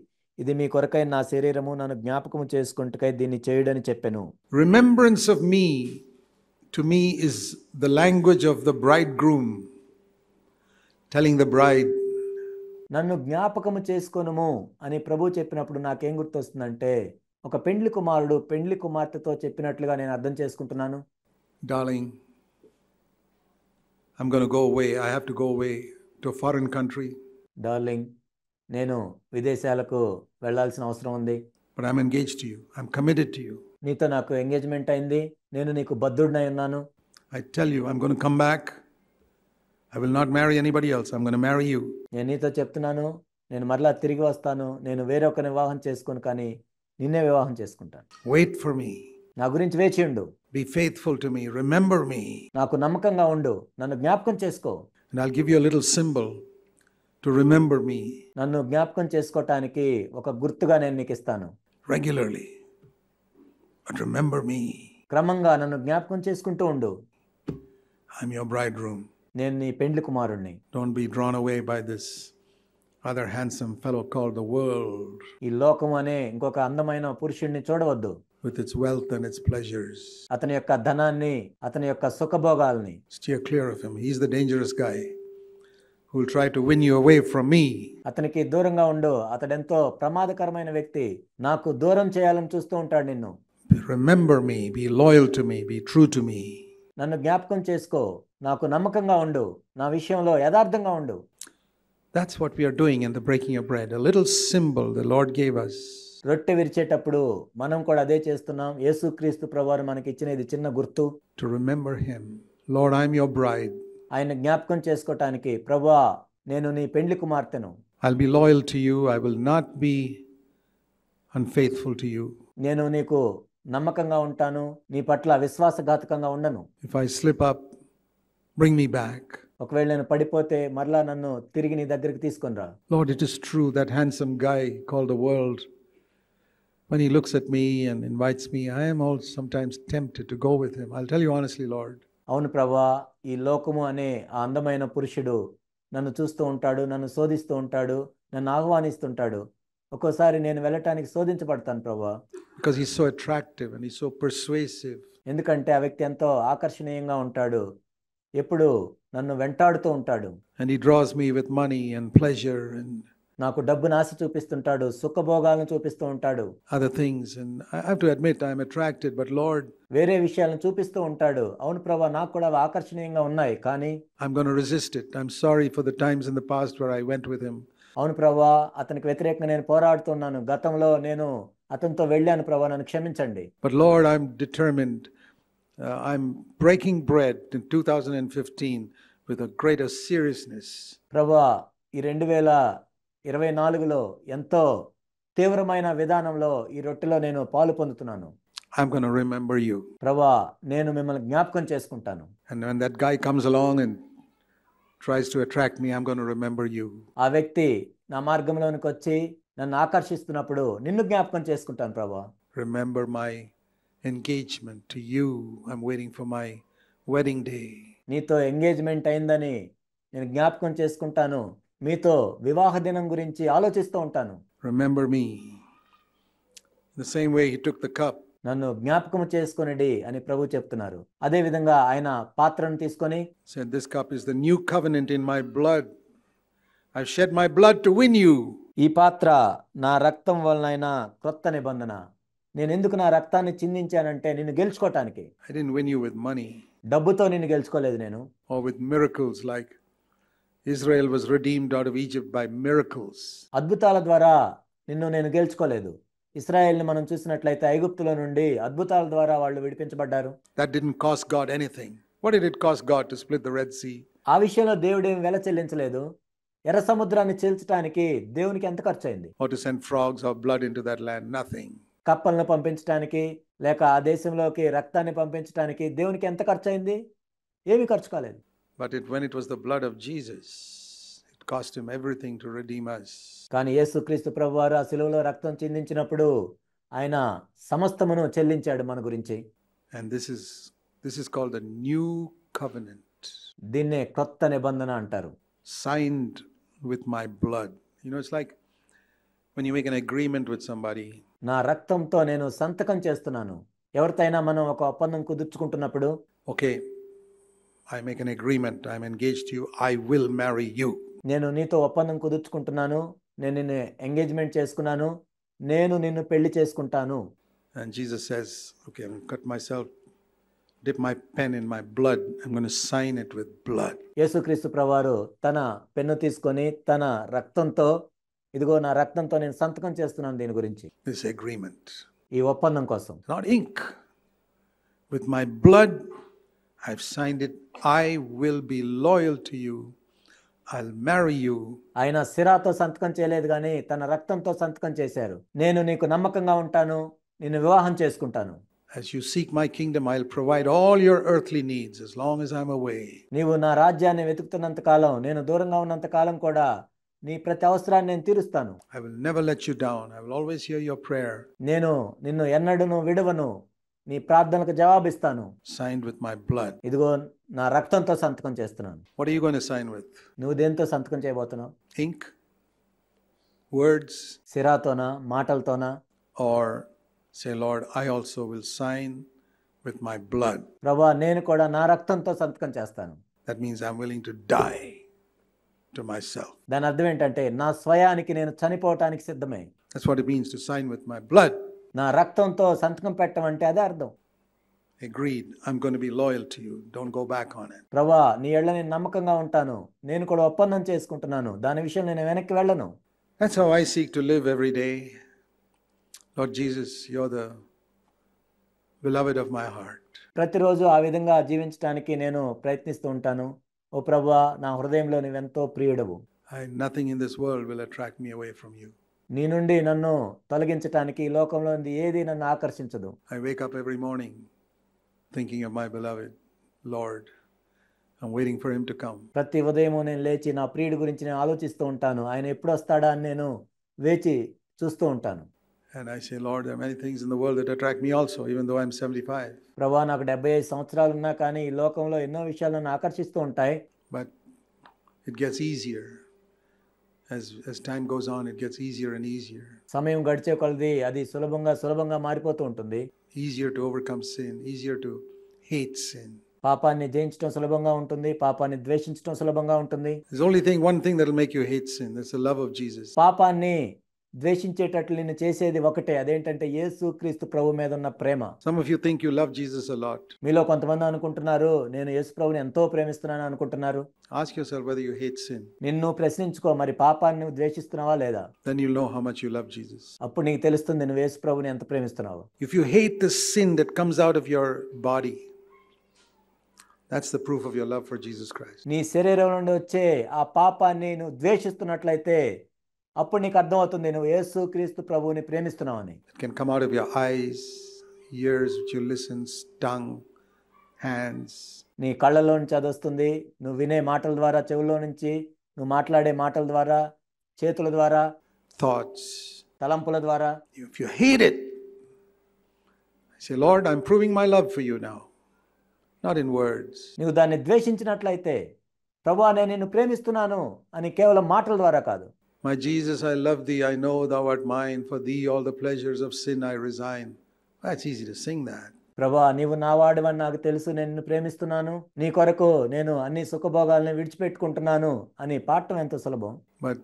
ఇది మీ కొరకైన నా శరీరము, నన్ను జ్ఞాపకము చేసుకొనుటకై దీన్ని చేయుడని చెప్పెను. Remembrance of me, to me, is the language of the bridegroom telling the bride, నన్ను జ్ఞాపకము చేసుకొనుము అని ప్రభు చెప్పినప్పుడు నాకేం గుర్తొస్తుందంటే, ఒక పెండ్లి కుమారుడు పెండ్లి కుమార్తెతో చెప్పినట్లుగా నేను అర్థం చేసుకుంటున్నాను. "Darling, I'm going to go away. I have to go away to a foreign country. Darling, నేను విదేశాలకు వెళ్ళాల్సిన అవసరం ఉంది. But I'm engaged to you. I'm committed to you. నీతో నాకు ఎంగేజ్మెంట్ అయింది. నేను నీకు బద్ధుడినై ఉన్నాను. I tell you, I'm going to come back. I will not marry anybody else. I'm going to marry you." నేను నీతో చెప్తున్నాను, నేను మరలా తిరిగి వస్తాను. నేను వేరొకరిని వివాహం చేసుకోను, కానీ నిన్నే వివాహం చేసుకుంటాను. "Wait for me. నా గురించి వేచి ఉండు. Be faithful to me. Remember me. నాకు నమ్మకంగా ఉండు. నన్ను జ్ఞాపకం చేసుకో. And I'll give you a little symbol to remember me నన్ను జ్ఞాపకం చేసుకోవటానికి ఒక గుర్తుగా నేను నీకు ఇస్తాను. regularly. But remember me. క్రమంగా నన్ను జ్ఞాపకం చేసుకుంటూ ఉండు. I'm your bridegroom. నేను నీ పెండ్లి కుమారుణ్ణి. Don't be drawn away by this other handsome fellow called the world, ఈ లోకం అనే ఇంకొక అందమైన పురుషుణ్ణి చూడవద్దు. with its wealth and its pleasures. అతని యొక్క ధనాన్ని, అతని యొక్క సుఖభోగాల్ని. Steer clear of him. He's the dangerous guy who will try to win you away from me. అతనికి దూరంగా ఉండు. అతడెంతో ప్రమాదకరమైన వ్యక్తి. నాకు దూరం చేయాలని చూస్తూ ఉంటాడు నిన్ను. Remember me. Be loyal to me. Be true to me. నన్ను జ్ఞాపకం చేసుకో. నాకు నమ్మకంగా ఉండు. నా విషయంలో యథార్థంగా ఉండు. That's what we are doing in the breaking of bread. A little symbol the Lord gave us. రొట్టె విరిచేటప్పుడు మనం కూడా అదే చేస్తున్నాం. యేసుక్రీస్తు ప్రభువారు మనకి ఇచ్చిన ఇది చిన్న గుర్తు. To remember him. Lord, I'm your bride. ఆయన జ్ఞాపకం చేసుకోవటానికి, ప్రభువా నేను నీ పెండ్లి కుమార్తెను. I'll be loyal to you. I will not be unfaithful to you. నేను నీకు నమ్మకంగా ఉంటాను. నీ పట్ల విశ్వాసఘాతకంగా ఉండను. If I slip up, bring me back. ఒకవేళ నేను పడిపోతే మరలా నన్ను తిరిగి నీ దగ్గరికి తీసుకొని రా. Lord, it is true that handsome guy called the world, when he looks at me and invites me, I am also sometimes tempted to go with him. I'll tell you honestly, Lord. అవును ప్రభువా, ఈ లోకము అనే ఆ అందమైన పురుషుడు నన్ను చూస్తూ ఉంటాడు, నన్ను శోధిస్తూ ఉంటాడు, నన్ను ఆహ్వానిస్తుంటాడు. ఒక్కోసారి నేను వెళ్ళటానికి శోధించబడతాను ప్రభువా. Because he's so attractive and he's so persuasive. ఎందుకంటే ఆ వ్యక్తి ఎంతో ఆకర్షణీయంగా ఉంటాడు. ఎప్పుడు నన్ను వెంటాడుతూ ఉంటాడు. And he draws me with money and pleasure and నాకు డబ్బును ఆశ చూపిస్తుంటాడు, సుఖభోగాలను చూపిస్తూ ఉంటాడు, other things. And I have to admit I'm attracted, but Lord, వేరే విషయాలను చూపిస్తూ ఉంటాడు. అవును ప్రభా, నాకు కూడా అవి ఆకర్షణీయంగా ఉన్నాయి, కానీ I'm going to resist it. I'm sorry for the times in the past where I went with him. అవును ప్రభా, అతనికి వ్యతిరేకంగా నేను పోరాడుతున్నాను. గతంలో నేను అతనితో వెళ్ళాను ప్రభా, నన్ను క్షమించండి. But Lord, I'm determined. I'm breaking bread in 2015 with a greater seriousness. ప్రభా, ఈ 2024లో ఎంతో తీవ్రమైన విధానంలో ఈ రొట్టెలో నేను పాలు పొందుతున్నాను. I'm going to remember you. ప్రభా, నేను మిమ్మల్ని జ్ఞాపకం చేసుకుంటాను. And when that guy comes along and tries to attract me, I'm going to remember you. ఆ వ్యక్తి నా మార్గంలోనికి వచ్చి నన్ను ఆకర్షిస్తున్నప్పుడు నిన్ను జ్ఞాపకం చేసుకుంటాను ప్రభా. Remember my engagement to you. I'm waiting for my wedding day. నీతో ఎంగేజ్మెంట్ అయిందని నేను జ్ఞాపకం చేసుకుంటాను. మీతో వివాహ దినం గురించి ఆలోచిస్తూ ఉంటాను. Remember me. The same way he took the cup. నన్ను జ్ఞాపకం చేసుకొనిడి అని ప్రభు చెప్తున్నారు. అదే విధంగా ఆయన పాత్రను తీసుకొని Said, this cup is the new covenant in my blood. I've shed my blood to win you. ఈ పాత్ర నా రక్తం వలనైన క్రొత్త నిబంధన. నేను ఎందుకు నా రక్తాన్ని చిందించానంటే నిన్ను గెలుచుకోవటానికి. I didn't win you with money డబ్బుతో నిన్ను గెలుచుకోలేదు నేను. or with miracles like Israel was redeemed out of Egypt by miracles. అద్భుతాల ద్వారా నిన్ను నేను గెలుచుకోలేదు. ఇశ్రాయేల్ని మనం చూసినట్లయితే ఐగుప్తులో నుండి అద్భుతాల ద్వారా వాళ్ళు విడిపించబడ్డారు. That didn't cost God anything. What did it cost God to split the Red Sea? ఆ విషయంలో దేవుడు ఏం వెల చెల్లించలేదు. ఎర్ర సముద్రాన్ని చీల్చడానికి దేవునికి ఎంత ఖర్చు అయింది? Or to send frogs or blood into that land? Nothing. కప్పలను పంపించడానికి లేక ఆ దేశంలోకి రక్తాన్ని పంపించడానికి దేవునికి ఎంత ఖర్చు అయింది? ఏమీ ఖర్చు కాలేదు. But when it was the blood of Jesus, it cost him everything to redeem us. కానీ యేసుక్రీస్తు ప్రభువారు ఆ శిలువలో రక్తం చిందించినప్పుడు ఆయన సమస్తమును చెల్లించాడు మన గురించి. And this is called the new covenant. దీన్నే క్రొత్త నిబంధన అంటారు. Signed with my blood. You know, it's like when you make an agreement with somebody. నా రక్తంతో నేను సంతకం చేస్తున్నాను. ఎవరితోనైనా మనం ఒక ఒప్పందం కుదుర్చుకుంటున్నప్పుడు, Okay, I make an agreement. I'm engaged to you. I will marry you. నేను నీతో ఒప్పందం కుదుర్చుకుంటున్నాను, నేను నిన్ను ఎంగేజ్మెంట్ చేసుకున్నాను, నేను నిన్ను పెళ్లి చేసుకుంటాను. And Jesus says, okay, I'm going to cut myself, dip my pen in my blood. I'm going to sign it with blood. యేసుక్రీస్తు ప్రభువారు తన పెన్ను తీసుకొని తన రక్తంతో, ఇదిగో నా రక్తంతో నేను సంతకం చేస్తున్నాను దీని గురించి. This agreement. ఈ ఒప్పందం కోసం. Not ink. With my blood, I've signed it. I will be loyal to you. I'll marry you. ఆయన సిరాతో సంతకం చేయలేదు కానీ తన రక్తంతో సంతకం చేశారు. నేను నీకు నమ్మకంగా ఉంటాను, నిన్ను వివాహం చేసుకుంటాను. As you seek my kingdom, I'll provide all your earthly needs as long as I'm away. నీవు నా రాజ్యాన్ని వెతుకుతున్నంత కాలం, నేను దూరంగా ఉన్నంత కాలం కూడా నీ ప్రతి అవసరాన్ని నేను తీరుస్తాను. I will never let you down. I will always hear your prayer. నేను నిన్ను ఎన్నడూను విడవను, నీ ప్రార్థనకు జవాబిస్తాను. Signed with my blood. ఇదిగో నా రక్తంతో సంతకం చేస్తున్నాను. What are you going to sign with? నువ్వు దేంతో సంతకం చేయబోతున్నావు? Ink? Words? సిరాతోనా, మాటలతోనా? Or say, Lord, I also will sign with my blood. ప్రభువా, నేను కూడా నా రక్తంతో సంతకం చేస్తాను. That means I'm willing to die to myself. దాని అర్థం ఏంటంటే నా స్వయానికి నేను చనిపోవటానికి సిద్ధమే. That's what it means to sign with my blood. నా రక్తంతో సంతకం పెట్టడం అంటే అదే అర్థం. Agreed. I'm going to be loyal to you. Don't go back on it. ప్రభువా, నీ ఎడల నేను నమ్మకంగా ఉంటాను, నేను కూడా ఒప్పందం చేసుకుంటున్నాను, దాని విషయం నేను వెనక్కి వెళ్ళను. That's how I seek to live every day. Lord Jesus, you're the beloved of my heart. ప్రతిరోజు ఆ విధంగా జీవించడానికి నేను ప్రయత్నిస్తూ ఉంటాను. ఓ ప్రభువా, నా హృదయంలో నీవెంతో ప్రియుడవు. Nothing in this world will attract me away from you. నీ నుండి నన్ను తొలగించటానికి ఈ లోకంలో ఏది నన్ను ఆకర్షించదు. I wake up every morning thinking of my beloved Lord. I'm waiting for him to come. ప్రతి ఉదయం నేను లేచి నా ప్రియుడి గురించి నేను ఆలోచిస్తూ ఉంటాను. ఆయన ఎప్పుడు వస్తాడా అని నేను వేచి చూస్తూ ఉంటాను. And I say, Lord, there are many things in the world that attract me also, even though I'm 75. ప్రభువా, నాకు 75 సంవత్సరాలు ఉన్నా కానీ ఈ లోకంలో ఎన్నో విషయాలు నన్ను ఆకర్షిస్తూ ఉంటాయి. But it gets easier. As time goes on, it gets easier and easier. సమయం గడిచే కొలది అది సులభంగా మారిపోతూ ఉంటుంది. Easier to overcome sin, easier to hate sin. పాపాన్ని జయించడం సులభంగా ఉంటుంది, పాపాన్ని ద్వేషించడం సులభంగా ఉంటుంది. There's only one thing that will make you hate sin. That's the love of Jesus. పాపాన్ని ద్వేషించేటట్లు నిన్ను చేసేది ఒకటే, అదేంటంటే యేసుక్రీస్తు ప్రభు మీద ఉన్న ప్రేమ. Some of you think you love Jesus a lot. మీలో కొంతమంది అనుకుంటున్నారు, నేను యేసు ప్రభుని ఎంతో ప్రేమిస్తున్నాను అనుకుంటున్నారు. Ask yourself whether you hate sin. నిన్ను ప్రశ్నించుకో, మరి పాపాన్ని నువ్వు ద్వేషిస్తున్నావా లేదా? Then you'll know how much you love Jesus. అప్పుడు నీకు తెలుస్తుంది నువ్వు యేసు ప్రభుని ఎంత ప్రేమిస్తున్నావు. If you hate the sin that comes out of your body, that's the proof of your love for Jesus Christ. నీ శరీరం నుండి వచ్చే ఆ పాపాన్ని నువ్వు ద్వేషిస్తున్నట్లయితే అప్పుడు నీకు అర్థమవుతుంది నువ్వు యేసుక్రీస్తు ప్రభువుని ప్రేమిస్తున్నావని. It can come out of your eyes, ears which you listen, tongue, hands. నీ కళ్ళలో నుంచి అది వస్తుంది, నువ్వు వినే మాటల ద్వారా చెవుల్లో నుంచి, నువ్వు మాట్లాడే మాటల ద్వారా, చేతుల ద్వారా, thoughts, తలంపుల ద్వారా. If you hate it, I say, Lord, I'm proving my love for you now, not in words. నువ్వు దాన్ని ద్వేషించినట్లయితే ప్రభువా నేను నిన్ను ప్రేమిస్తున్నాను అని కేవలం మాటల ద్వారా కాదు. My Jesus, I love thee, I know thou art mine, for thee all the pleasures of sin I resign. That's easy to sing that. ప్రభువా నీవు నా వాడివని నాకు తెలుసు, నేను నిన్ను ప్రేమిస్తున్నాను, నీ కొరకు నేను అన్ని సుఖభోగాలను విడిచిపెట్టుకుంటున్నాను అని పాడటం ఎంతో సులభం. But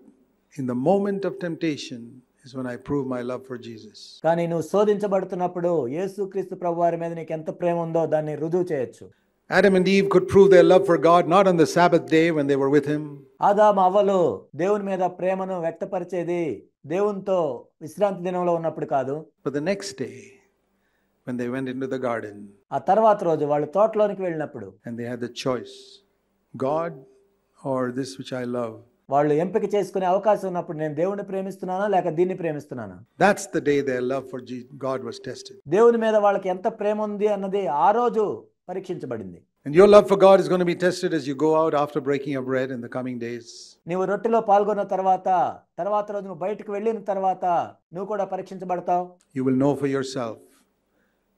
in the moment of temptation is when I prove my love for Jesus. కానీ నువ్వు శోధించబడుతున్నప్పుడు యేసుక్రీస్తు ప్రభువారి మీద నీకు ఎంత ప్రేమ ఉందో దాన్ని రుజువు చేయొచ్చు. Adam and Eve could prove their love for God not on the Sabbath day when they were with him. ఆదాము అవ్వలు దేవుని మీద ప్రేమను వ్యక్తపరిచేది దేవునితో విశ్రాంతి దినంలో ఉన్నప్పుడు కాదు, But the next day when they went into the garden ఆ తర్వాత రోజు వాళ్ళు తోటలోనికి వెళ్ళినప్పుడు and they had the choice, God or this which I love. వాళ్ళు ఎంపిక చేసుకునే అవకాశం ఉన్నప్పుడు నేను దేవుని ప్రేమిస్తున్నానా లేక దీన్ని ప్రేమిస్తున్నానా, That's the day their love for God was tested. దేవుని మీద వాళ్ళకి ఎంత ప్రేమ ఉంది అన్నది ఆ రోజు పరీక్షించబడింది. And your love for God is going to be tested as you go out after breaking of bread in the coming days. నీవు రొట్టెలో పాల్గొన్న తర్వాత రోజు నువ్వు బయటకు వెళ్ళిన తర్వాత నువ్వు కూడా పరీక్షించబడతావు. You will know for yourself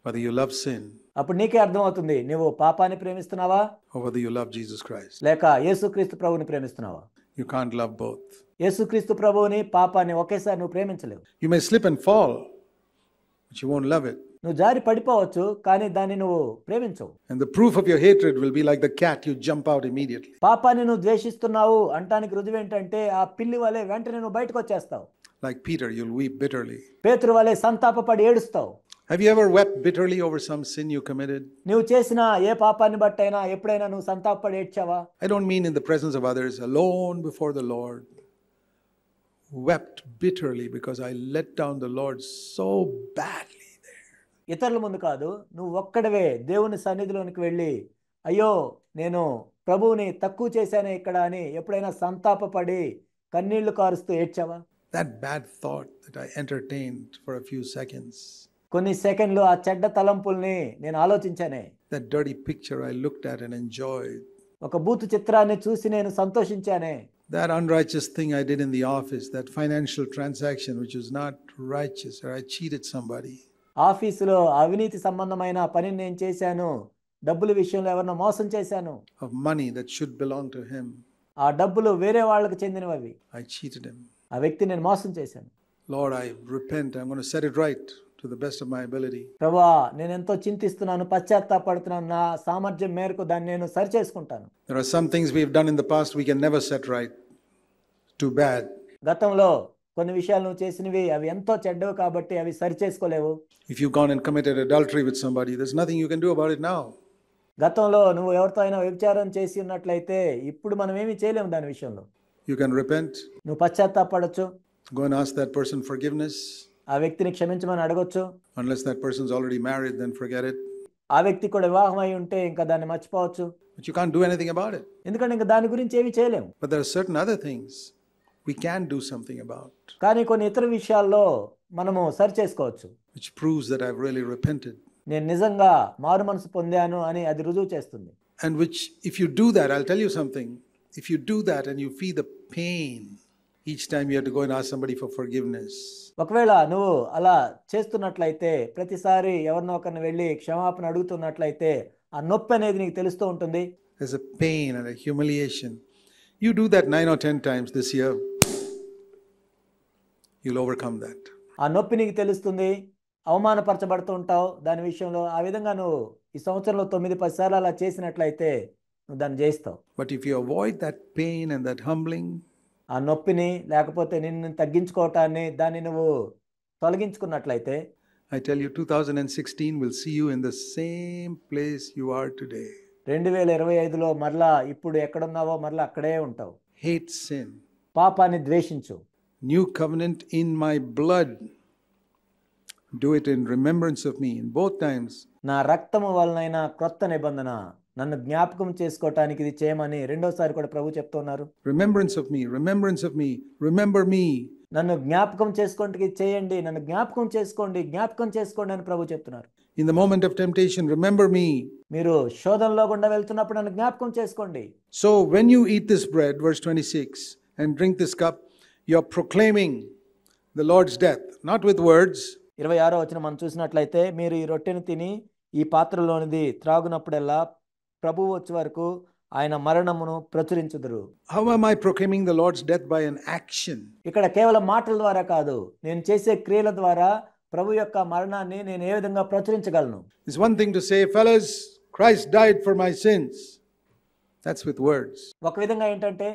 whether you love sin అప్పుడు నీకే అర్థమవుతుంది నువ్వు పాపాన్ని ప్రేమిస్తున్నావా or whether you love Jesus Christ. లేక యేసుక్రీస్తు ప్రభువుని ప్రేమిస్తున్నావా. You can't love both. యేసుక్రీస్తు ప్రభువుని పాపాన్ని ఒకేసారి నువ్వు ప్రేమించలేవు. You may slip and fall, but you won't love it. నువ్వు జారి పడిపోవచ్చు కానీ దాన్ని నువ్వు ప్రేమించవు. And the proof of your hatred will be like the cat, you jump out immediately. పాపాన్ని నువ్వు ద్వేషిస్తున్నావు అంటానికి రుజువు ఏంటంటే ఆ పిల్లి వలె వెంటనే నువ్వు బయటకు వచ్చేస్తావు. Like Peter, you'll weep bitterly. పేతురు వలె సంతాపపడి ఏడుస్తావు. Have you ever wept bitterly over some sin you committed? నువ్వు చేసిన ఏ పాపాన్ని బట్టైనా ఎప్పుడైనా నువ్వు సంతాపపడి ఏడ్చావా? I don't mean in the presence of others, alone before the Lord. Wept bitterly because I let down the Lord so badly. ఇతరుల ముందు కాదు, నువ్వు ఒక్కడవే దేవుని సన్నిధిలోనికి వెళ్ళి అయ్యో నేను ప్రభువుని తక్కువ చేశానే ఇక్కడ అని ఎప్పుడైనా సంతాపపడి కన్నీళ్లు కారుస్తూ ఏడ్చావా? That bad thought that I entertained for a few seconds. కొన్ని సెకండ్లు ఆ చెడ్డ తలంపుల్ని నేను ఆలోచించానే. That dirty picture I looked at and enjoyed. ఒక బూతు చిత్రాన్ని చూసి నేను సంతోషించానే. That unrighteous thing I did in the office, that financial transaction which was not righteous, or I cheated somebody. ఆఫీసులో అవినీతి సంబంధమైన పనిని నేను చేశాను, డబ్బుల విషయంలో ఎవరినో మోసం చేశాను. Of money that should belong to him. ఆ డబ్బులు వేరే వాళ్ళకి చెందినవి. I cheated him. ఆ వ్యక్తిని నేను మోసం చేశాను. Lord, I repent. I'm going to set it right to the best of my ability. ప్రభువా నేను ఎంతో చింతిస్తున్నాను, పశ్చాత్తాపడుతున్నాను, నా సామర్థ్యం మేరకు దాన్ని నేను సరి చేసుకుంటాను. There are some things we've done in the past we can never set right. Too bad. గతంలో కొన్ని విషయాలు నువ్వు చేసినవి అవి ఎంతో చెడ్డవి కాబట్టి అవి సరి చేసుకోలేవు. If you've gone and committed adultery with somebody, there's nothing you can do about it now. గతంలో నువ్వు ఎవరితో అయినా వ్యభిచారం చేసి ఉన్నట్లయితే ఇప్పుడు మనం ఏమీ చేయలేము దాని విషయంలో. You can repent. నువ్వు పశ్చాత్తాపడొచ్చు. Go and ask that person forgiveness. ఆ వ్యక్తిని క్షమించమని అడగొచ్చు. Unless that person's already married, then forget it. ఆ వ్యక్తి కూడా వివాహం అయి ఉంటే ఇంకా దాన్ని మర్చిపోవచ్చు. But you can't do anything about it. ఎందుకంటే ఇంకా దాని గురించి ఏమీ చేయలేము. But there are certain other things we can do something about. కానీ కొన్ని ఇతర విషయాల్లో మనము సరి చేసుకోవచ్చు. Which proves that I've really repented. నేను నిజంగా మారు మనసు పొందాను అని అది రుజువు చేస్తుంది. And which, if you do that, I'll tell you something. If you do that and you feel the pain each time you have to go and ask somebody for forgiveness. ఒకవేళ నువ్వు అలా చేస్తున్నట్లయితే ప్రతిసారి ఎవరినో ఒకరిని వెళ్ళి క్షమాపణ అడుగుతున్నట్లయితే ఆ నొప్పి అనేది నీకు తెలుస్తూ ఉంటుంది. There's a pain and a humiliation. You do that 9 or 10 times this year. You'll overcome that. ఆ నొప్పి నీకు తెలుస్తుంది, అవమానపరచబడుతూ ఉంటావు దాని విషయంలో. ఆ విధంగా నువ్వు ఈ సంవత్సరంలో 9-10 సార్లు అలా చేసినట్లయితే నువ్వు దాన్ని జయిస్తావు. But if you avoid that pain and that humbling, ఆ నొప్పిని లేకపోతే నిన్ను తగ్గించుకోవటాన్ని దాన్ని నువ్వు తొలగించుకున్నట్లయితే I tell you 2016 will see you in the same place you are today. 2025లో మరలా ఇప్పుడు ఎక్కడున్నావో మరలా అక్కడే ఉంటావు. Hate sin. పాపాన్ని ద్వేషించు. New covenant in my blood. Do it in remembrance of me in both times. నా రక్తము వలనైన క్రొత్త నిబంధన నన్ను జ్ఞాపకం చేసుకోవటానికి ఇది చేయమని రెండోసారి కూడా ప్రభు చెప్తున్నారు. Remembrance of me, remembrance of me, remember me. నన్ను జ్ఞాపకం చేసుకోవడానికి చేయండి, నన్ను జ్ఞాపకం చేసుకోండి, జ్ఞాపకం చేసుకోండి అని ప్రభు చెప్తున్నారు. In the moment of temptation, remember me. మీరు శోధనలో గుండా వెళ్తున్నప్పుడు నన్ను జ్ఞాపకం చేసుకోండి. So when you eat this bread, verse 26, and drink this cup, you're proclaiming the Lord's death, not with words. 26వ వచనం మనం చూసినట్లయితే మీరు ఈ రొట్టెను తిని ఈ పాత్రలోనిది త్రాగునప్పుడల్లా ప్రభువు వచ్చే వరకు ఆయన మరణమును ప్రచురించుదురు. How am I proclaiming the Lord's death? By an action. ఇక్కడ కేవలం మాటల ద్వారా కాదు, నేను చేసే క్రియల ద్వారా ప్రభు యొక్క మరణాన్ని నేను ఏ విధంగా ప్రచురించగలను? It's one thing to say, fellas, Christ died for my sins. That's with words. ఒక విధంగా ఏంటంటే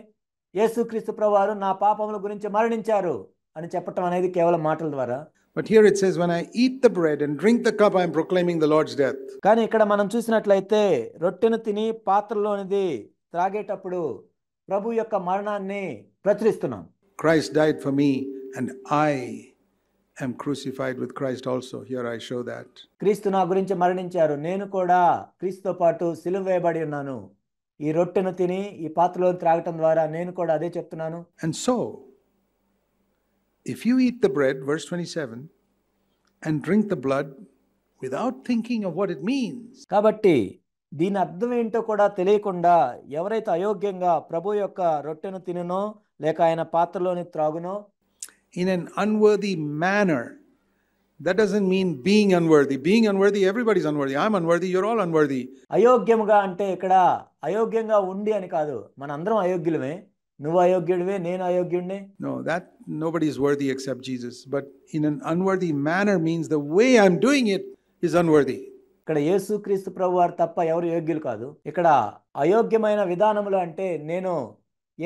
యేసుక్రీస్తు ప్రభువారు నా పాపముల గురించి మరణించారు అని చెప్పటం అనేది కేవలం మాటల ద్వారా. But here it says, when I eat the bread and drink the cup, I am proclaiming the Lord's death. కానీ ఇక్కడ మనం చూసినట్లయితే రొట్టెను తిని పాత్రలోనిది త్రాగేటప్పుడు ప్రభు యొక్క మరణాన్ని ప్రచురిస్తున్నాం. Christ died for me and I am crucified with Christ also. Here I show that. క్రీస్తు నా గురించి మరణించారు, నేను కూడా క్రీస్తుతో పాటు సిలువ వేయబడి ఉన్నాను. ఈ రొట్టెను తిని ఈ పాత్రలో త్రాగటం ద్వారా నేను కూడా అదే చెప్తున్నాను. And so, if you eat the bread, verse 27, and drink the blood without thinking of what it means. కాబట్టి దీని అర్థం ఏంటో కూడా తెలియకుండా ఎవరైతే అయోగ్యంగా ప్రభు యొక్క రొట్టెను తినునో లేక ఆయన పాత్రలోని త్రాగునో in an unworthy manner. That doesn't mean being unworthy. Being unworthy, everybody's unworthy. I'm unworthy, you're all unworthy. అయోగ్యముగా అంటే ఇక్కడ అయోగ్యంగా ఉండి అని కాదు, మనందరం అయోగ్యులమే. నువ్వు అయోగ్యుడివే, నేను అయోగ్యుడినే. No, that nobody is worthy except Jesus. But in an unworthy manner means the way I'm doing it is unworthy. ఇక్కడ యేసుక్రీస్తు ప్రభువారు తప్ప ఎవరు యోగ్యులు కాదు. ఇక్కడ అయోగ్యమైన విధానములు అంటే నేను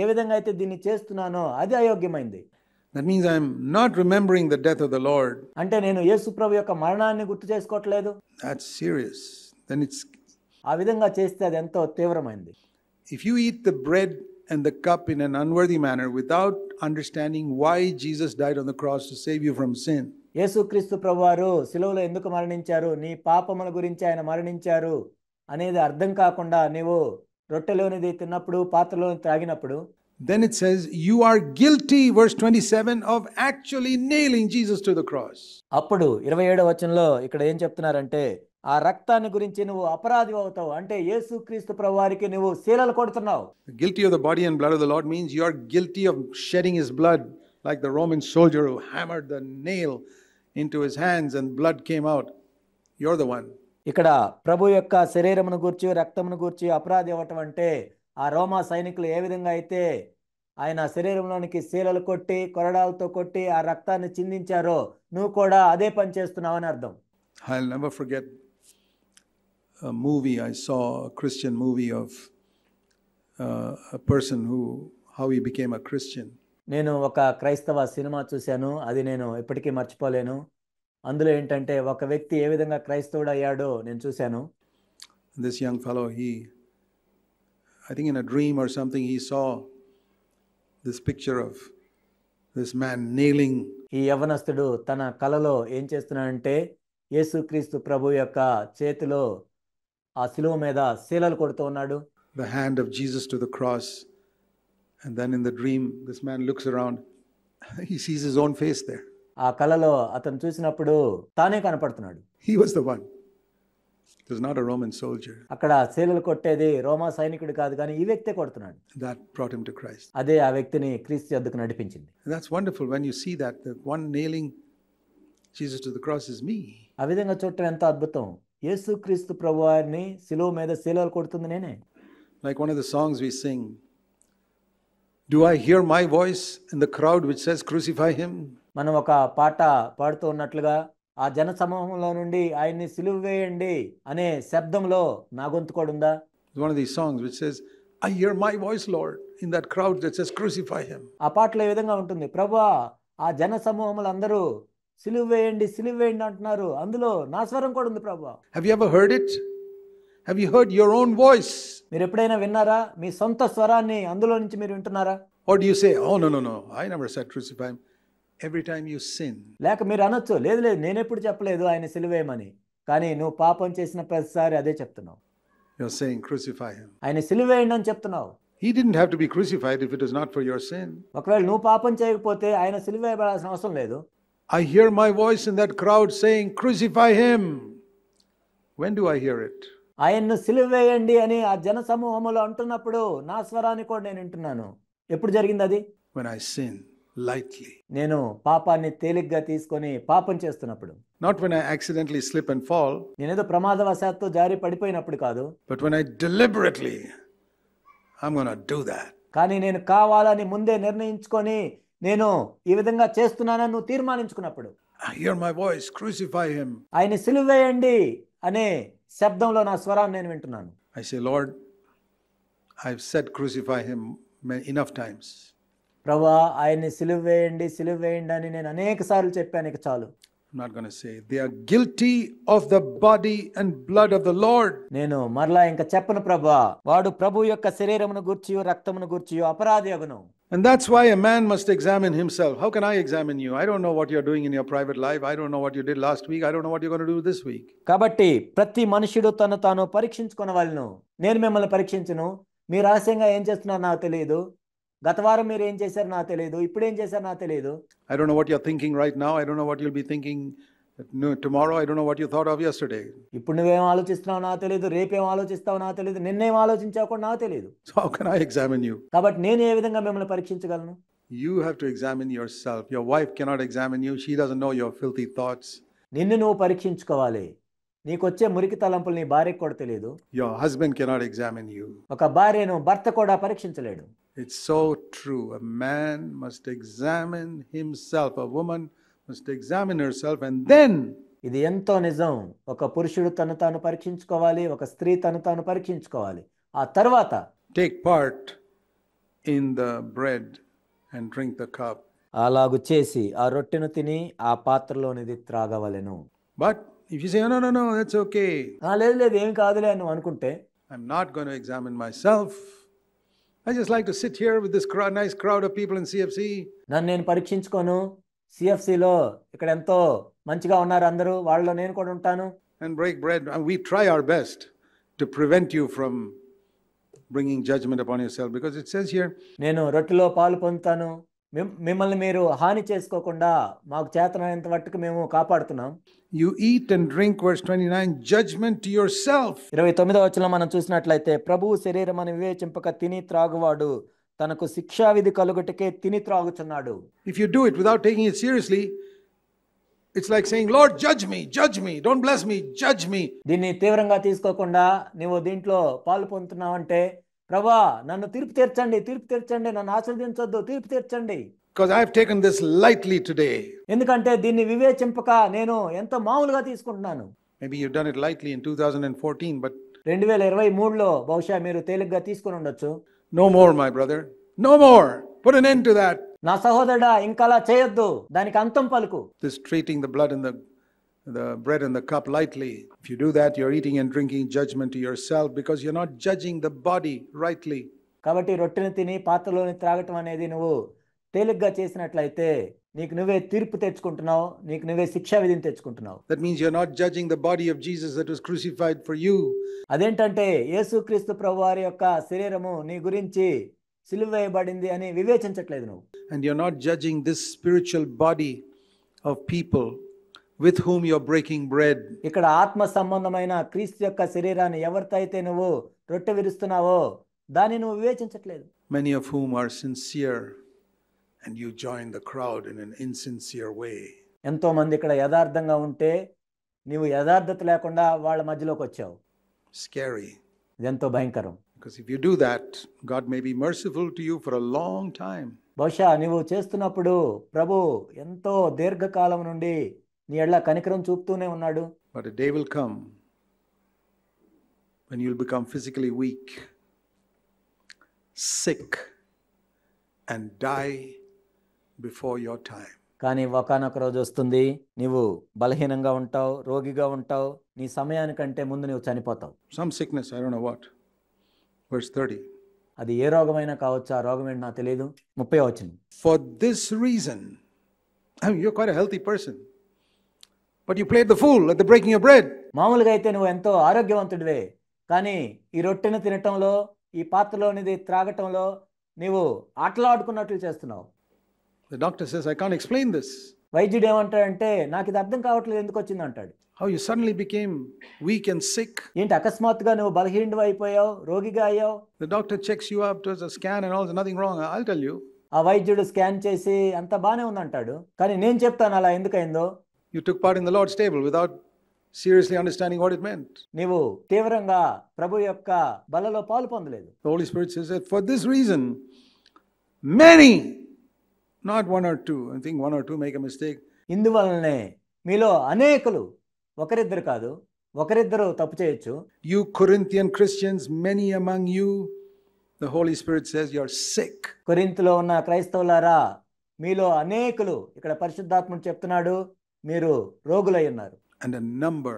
ఏ విధంగా అయితే దీన్ని చేస్తున్నానో అది అయోగ్యమైంది. That means I'm not remembering the death of the Lord. అంటే నేను యేసు ప్రభు యొక్క మరణాన్ని గుర్తు చేసుకోవట్లేదు. That's serious. Then it's ఆ విధంగా చేస్తే అది ఎంతో తీవ్రమైంది. if you eat the bread and the cup in an unworthy manner without understanding why Jesus died on the cross to save you from sin. యేసుక్రీస్తు ప్రభువారు సిలువలో ఎందుకు మరణించారు, నీ పాపముల గురించి ఆయన మరణించారు అనేది అర్థం కాకుండా నీవు రొట్టెలోనిది తిన్నప్పుడు పాత్రలోని త్రాగినప్పుడు Then it says you are guilty, verse 27, of actually nailing Jesus to the cross. అప్పుడు 27వ వచనంలో ఇక్కడ ఏం చెప్తున్నారంటే ఆ రక్తాన్ని గురించి నువ్వు అపరాధి అవుతావు, అంటే యేసుక్రీస్తు ప్రభువారికి నువ్వు శీలలు కొడుతున్నావు. Guilty of the body and blood of the Lord means you are guilty of shedding his blood, like the Roman soldier who hammered the nail into his hands and blood came out. You're the one. ఇక్కడ ప్రభు యొక్క శరీరమును గూర్చి రక్తమును గూర్చి అపరాధి అవ్వటం అంటే ఆ రోమా సైనికులు ఏ విధంగా అయితే ఆయన శరీరంలోనికి శీలలు కొట్టి కొరడాలతో కొట్టి ఆ రక్తాన్ని చిందించారో నువ్వు కూడా అదే పని చేస్తున్నావు అని అర్థం. I'll never forget a movie I saw, a Christian movie of a person how he became a Christian. నేను ఒక క్రైస్తవ సినిమా చూశాను, అది నేను ఎప్పటికీ మర్చిపోలేను. అందులో ఏంటంటే ఒక వ్యక్తి ఏ విధంగా క్రైస్తవుడు అయ్యాడో నేను చూశాను. This young fellow, I think in a dream or something, he saw this picture of this man nailing. ఈ యవనస్తుడు తన కలలో ఏం చేస్తున్నాడంటే యేసుక్రీస్తు ప్రభు యొక్క చేతిలో ఆ శిలువ మీద శీలలు కొడుతూ ఉన్నాడు. The hand of Jesus to the cross. And then in the dream, this man looks around. He sees his own face there. ఆ కలలో అతను చూసినప్పుడు తానే కనపడుతున్నాడు. He was the one. It was not a Roman soldier. అక్కడ శీలలు కొట్టేది రోమా సైనికుడు కాదు, కానీ ఈ వ్యక్తే కొడుతున్నాడు. That brought him to Christ. అదే ఆ వ్యక్తిని క్రీస్తు యొద్దకు నడిపించింది. And that's wonderful when you see that the one nailing Jesus to the cross is me. ఆ విధంగా చూడటం ఎంత అద్భుతం. యేసుక్రీస్తు ప్రభువారిని శిలువ మీద శీలలు కొడుతుంది నేనే. Like one of the songs we sing, do I hear my voice in the crowd which says crucify him? మనం ఒక పాట పాడుతూ ఉన్నట్లుగా ఆ జన సమూహంలో నుండి ఆయన్ని సిలువ వేయండి అనే శబ్దంలో నా గొంతు కూడా ఉందా? It's one of these songs which says, I hear my voice, Lord, in that crowd that says crucify him. ఆ పాటలో ఏ విధంగా ఉంటుంది, ప్రభువా ఆ జన సమూహములు అందరూ సిలువ వేయండి సిలువ వేయండి అంటున్నారు, అందులో నా స్వరం కూడా ఉంది ప్రభువా. Have you ever heard it? Have you heard your own voice? మీరు ఎప్పుడైనా విన్నారా? మీ సొంత స్వరాన్ని అందులో నుంచి మీరు వింటున్నారా? Or do you say, oh no, I never said crucify him. Every time you sin. లేక మీరు అనొచ్చు, లేదు లేదు నేను ఎప్పుడు చెప్పలేదు ఆయన సిలువేయమని, కానీ నువ్వు పాపం చేసిన ప్రతిసారి అదే చెప్తున్నావు. You're saying crucify him. ఆయన సిలువేయండి అని చెప్తున్నావు. He didn't have to be crucified if it was not for your sin. ఒకవేళ నువ్వు పాపం చేయకపోతే ఆయన సిలువేయబడాల్సిన అవసరం లేదు. I hear my voice in that crowd saying crucify him. When do I hear it? ఆయన్ను సిలువేయండి అని ఆ జన సమూహంలో అంటున్నప్పుడు నా స్వరాన్ని కూడా నేను వింటున్నాను. ఎప్పుడు జరిగింది అది? When I sin lightly. నేను పాపాన్ని తేలిగ్గా తీసుకొని పాపం చేస్తున్నప్పుడు. Not when I accidentally slip and fall. నేనేదో ప్రమాదవశాత్తు జారి పడిపోయినప్పుడు కాదు. But when I deliberately I'm going to do that. కానీ నేను కావాలని ముందే నిర్ణయించుకొని నేను ఈ విధంగా చేస్తున్నానని నువ్వు తీర్మానించుకున్నప్పుడు, I hear my voice, crucify him. ఆయన సిలువ వేయండి అనే శబ్దంలో నా స్వరాన్ని నేను వింటున్నాను. I say, Lord, I've said crucify him enough times. ప్రభువా, ఆయన్ని సిలువ వేయండి అని నేను అనేక సార్లు చెప్పాను, ఇక చాలు. I'm not going to say they are guilty of the body and blood of the Lord. నేను మరలా ఇంకా చెప్పను ప్రభువా, వాడు ప్రభు యొక్క శరీరమును గూర్చియు రక్తమును గూర్చియు అపరాధి అగును. And that's why a man must examine himself. How can I examine you? I don't know what you're doing in your private life. I don't know what you did last week. I don't know what you're going to do this week. కాబట్టి ప్రతి మనుషుడు తను తాను పరీక్షించుకొనవలెను. నేను మిమ్మల్ని పరీక్షించును. మీరు రహస్యంగా ఏం చేస్తున్నారో నాకు తెలియదు. గత వారం మీరు ఏం చేశారో నాకు తెలియదు. ఇప్పుడు ఏం చేశారో నాకు తెలియదు. I don't know what you're thinking right now. I don't know what you'll be thinking tomorrow. I don't know what you thought of yesterday. ఇప్పుడు నువ్వేం ఆలోచిస్తున్నావో నాకు తెలియదు. రేపేం ఆలోచిస్తావో నాకు తెలియదు. నిన్నేం ఆలోచించావో కూడా నాకు తెలియదు. So how can I examine you? కాబట్టి నేను ఏ విధంగా మిమ్మల్ని పరీక్షించగలను? You have to examine yourself. Your wife cannot examine you. She doesn't know your filthy thoughts. నిన్ను నువ్వు పరీక్షించుకోవాలి. నీకొచ్చే మురికి తలంపులు నీ భార్యకు కూడా తెలియదు. Your husband cannot examine you. ఒక భార్యను భర్త కూడా పరీక్షించలేడు. It's so true. A man must examine himself. A woman must examine herself, and then ఇది ఎంతో నిజం. ఒక పురుషుడు తను తాను పరీక్షించుకోవాలి, ఒక స్త్రీ తను తాను పరీక్షించుకోవాలి. ఆ తర్వాత take part in the bread and drink the cup. అలాగు చేసి ఆ రొట్టెను తిని ఆ పాత్రలోనిది త్రాగవలెను. But if you say no, that's okay. లేదు ఏమి కాదులే అని అనుకుంటే, I'm not going to examine myself. I just like to sit here with this nice crowd of people in CFC. నన్ను నేను పరీక్షించుకోను. సిఎఫ్సిలో ఇక్కడ ఎంతో మంచిగా ఉన్నారు అందరూ, వాళ్ళలో నేను కూడా ఉంటాను. And break bread. And we try our best to prevent you from bringing judgment upon yourself, because it says here, నేను రొట్టెలో పాలు పొందుతాను, మిమ్మల్ని మీరు హాని చేసుకోకుండా మాకు చేతనైనంత మట్టుకు మేము కాపాడుతున్నాం. You eat and drink, verse 29, judgment to yourself. 29వ వచనంలో మనం చూసినట్లయితే, ప్రభువు శరీరం అని వివేచింపక తిని త్రాగువాడు తనకు శిక్షావిధి కలుగుటకే తిని త్రాగుచున్నాడు. If you do it without taking it seriously, it's like saying, Lord, judge me, don't bless me, judge me. దీన్ని తీవ్రంగా తీసుకోకుండా నీవు దీంట్లో పాలు పొందుతున్నావంటే, ప్రభువా నన్ను తీర్పు తీర్చండి, నన్ను ఆశీర్వదించొద్దు, తీర్పు తీర్చండి. Because I've taken this lightly today. ఎందుకంటే దీన్ని వివేచింపక నేను ఎంతో మామూలుగా తీసుకుంటున్నాను. Maybe you've done it lightly in 2014, but 2023లో బహుశా మీరు తేలిగ్గా తీసుకుని ఉండొచ్చు. No more, my brother. No more. Put an end to that. నా సహోదరుడా, ఇంకా అలా చేయొద్దు, దానికి అంతం పలుకు. This treating the blood and the bread and the cup lightly. If you do that, you're eating and drinking judgment to yourself, because you're not judging the body rightly. కాబట్టి రొట్టెని తిని పాత్రలోని త్రాగటం అనేది నువ్వు తేలిగ్గా చేసినట్లయితే నీకు నువ్వే తీర్పు తెచ్చుకుంటున్నావు, నీకు నువ్వే శిక్షా విధిని తెచ్చుకుంటున్నావు. That means you're not judging the body of Jesus that was crucified for you. అదేంటంటే యేసుక్రీస్తు ప్రభువారి యొక్క శరీరము నీ గురించి సిలువ వేయబడింది అని వివేచించట్లేదు నువ్వు. And you're not judging this spiritual body of people with whom you're breaking bread. ఇక్కడ ఆత్మ సంబంధమైన క్రీస్తు యొక్క శరీరాన్ని ఎవరితో అయితే నువ్వు రొట్టె విరుస్తున్నావో దాన్ని నువ్వు వివేచించట్లేదు. Many of whom are sincere, and you join the crowd in an insincere way. ఎంతో మంది ఇక్కడ యథార్థంగా ఉంటే నీవు యథార్థత లేకుండా వాళ్ళ మధ్యలోకి వచ్చావు. Scary. ఇదెంతో భయంకరం. Because if you do that, God may be merciful to you for a long time. బహుశా నువ్వు చేస్తున్నప్పుడు ప్రభు ఎంతో దీర్ఘకాలం నుండి నీ ఎడల కనికరం చూపుతూనే ఉన్నాడు. But a day will come when you'll become physically weak, sick, and die before your time. కానీ ఒకానొక రోజు వస్తుంది, నీవు బలహీనంగా ఉంటావు, రోగిగా ఉంటావు, నీ సమయానికంటే ముందు నువ్వు చనిపోతావు. Some sickness, I don't know what. Verse 30. అది ఏ రోగమైనా కావచ్చు, ఆ రోగం ఏంటి నాకు తెలియదు. 30వ వచనం. For this reason, I mean, you're quite a healthy person, but you played the fool at the breaking of bread. మామూలుగా అయితే నువ్వు ఎంతో ఆరోగ్యవంతుడివే, కానీ ఈ రొట్టెను తినటంలో, ఈ పాత్రలోనిది త్రాగటంలో నీవు ఆటలాడుకున్నట్లు చేస్తున్నావు. The doctor says, I can't explain this. వైద్యుడు ఏమంటాడంటే, నాకు ఇది అర్థం కావట్లేదు, ఎందుకు వచ్చింది అంటాడు. How you suddenly became weak and sick. ఏంటి అకస్మాత్తుగా నువ్వు బలహీనుడు అయిపోయావు, రోగిగా అయ్యావు. The doctor checks you up, does a scan and all, there's nothing wrong. I'll tell you. ఆ వైద్యుడు స్కాన్ చేసి అంత బానే ఉందంటాడు, కానీ నేను చెప్తాను అలా ఎందుకైందో. You took part in the Lord's table without seriously understanding what it meant. నీవు తీవ్రంగా ప్రభు యొక్క బలలో పాలు పొందలేదు. The Holy Spirit says that for this reason, many, not one or two, I think one or two make a mistake. ఇందువలనే మీలో అనేకులు, ఒకరిద్దరు కాదు, ఒకరిద్దరు తప్పు చేయొచ్చు. You Corinthian Christians, many among you, the Holy Spirit says you're sick. కొరింథులో ఉన్న క్రైస్తవులారా, మీలో అనేకులు, ఇక్కడ పరిశుద్ధాత్ముడు చెప్తున్నాడు, మీరు రోగులై ఉన్నారు. And a number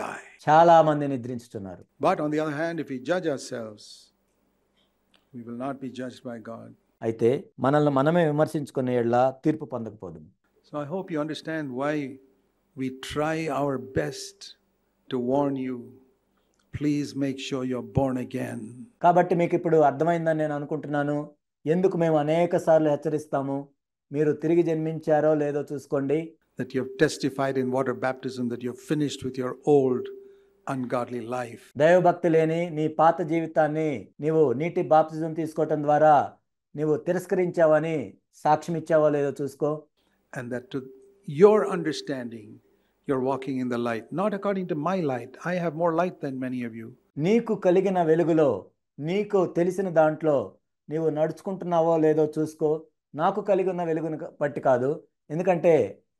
die. చాలా మంది నిద్రించుతున్నారు. But on the other hand, if we judge ourselves, we will not be judged by God. అయితే మనల్ని మనమే విమర్శించుకునే యెడల తీర్పు పొందకపోదుము. So I hope you understand why we try our best to warn you. Please make sure you're born again. కాబట్టి మీకు ఇప్పుడు అర్థమైందని నేను అనుకుంటున్నాను. ఎందుకు మేము అనేక సార్లు హెచ్చరిస్తాము, మీరు తిరిగి జన్మించారో లేదో చూసుకోండి. That you have testified in water baptism that you're finished with your old ungodly life. దైవభక్తి లేని నీ పాత జీవితాన్ని నీవు నీటి బాప్తిజం తీసుకోవటం ద్వారా నీవు తిరస్కరించావని సాక్ష్యం ఇచ్చావో లేదో చూసుకో. And that to your understanding, you're walking in the light, not according to my light. I have more light than many of you. నీకు కలిగిన వెలుగులో, నీకు తెలిసిన దాంట్లో నీవు నడుచుకుంటున్నావో లేదో చూసుకో. నాకు కలిగి ఉన్న వెలుగును బట్టి కాదు, ఎందుకంటే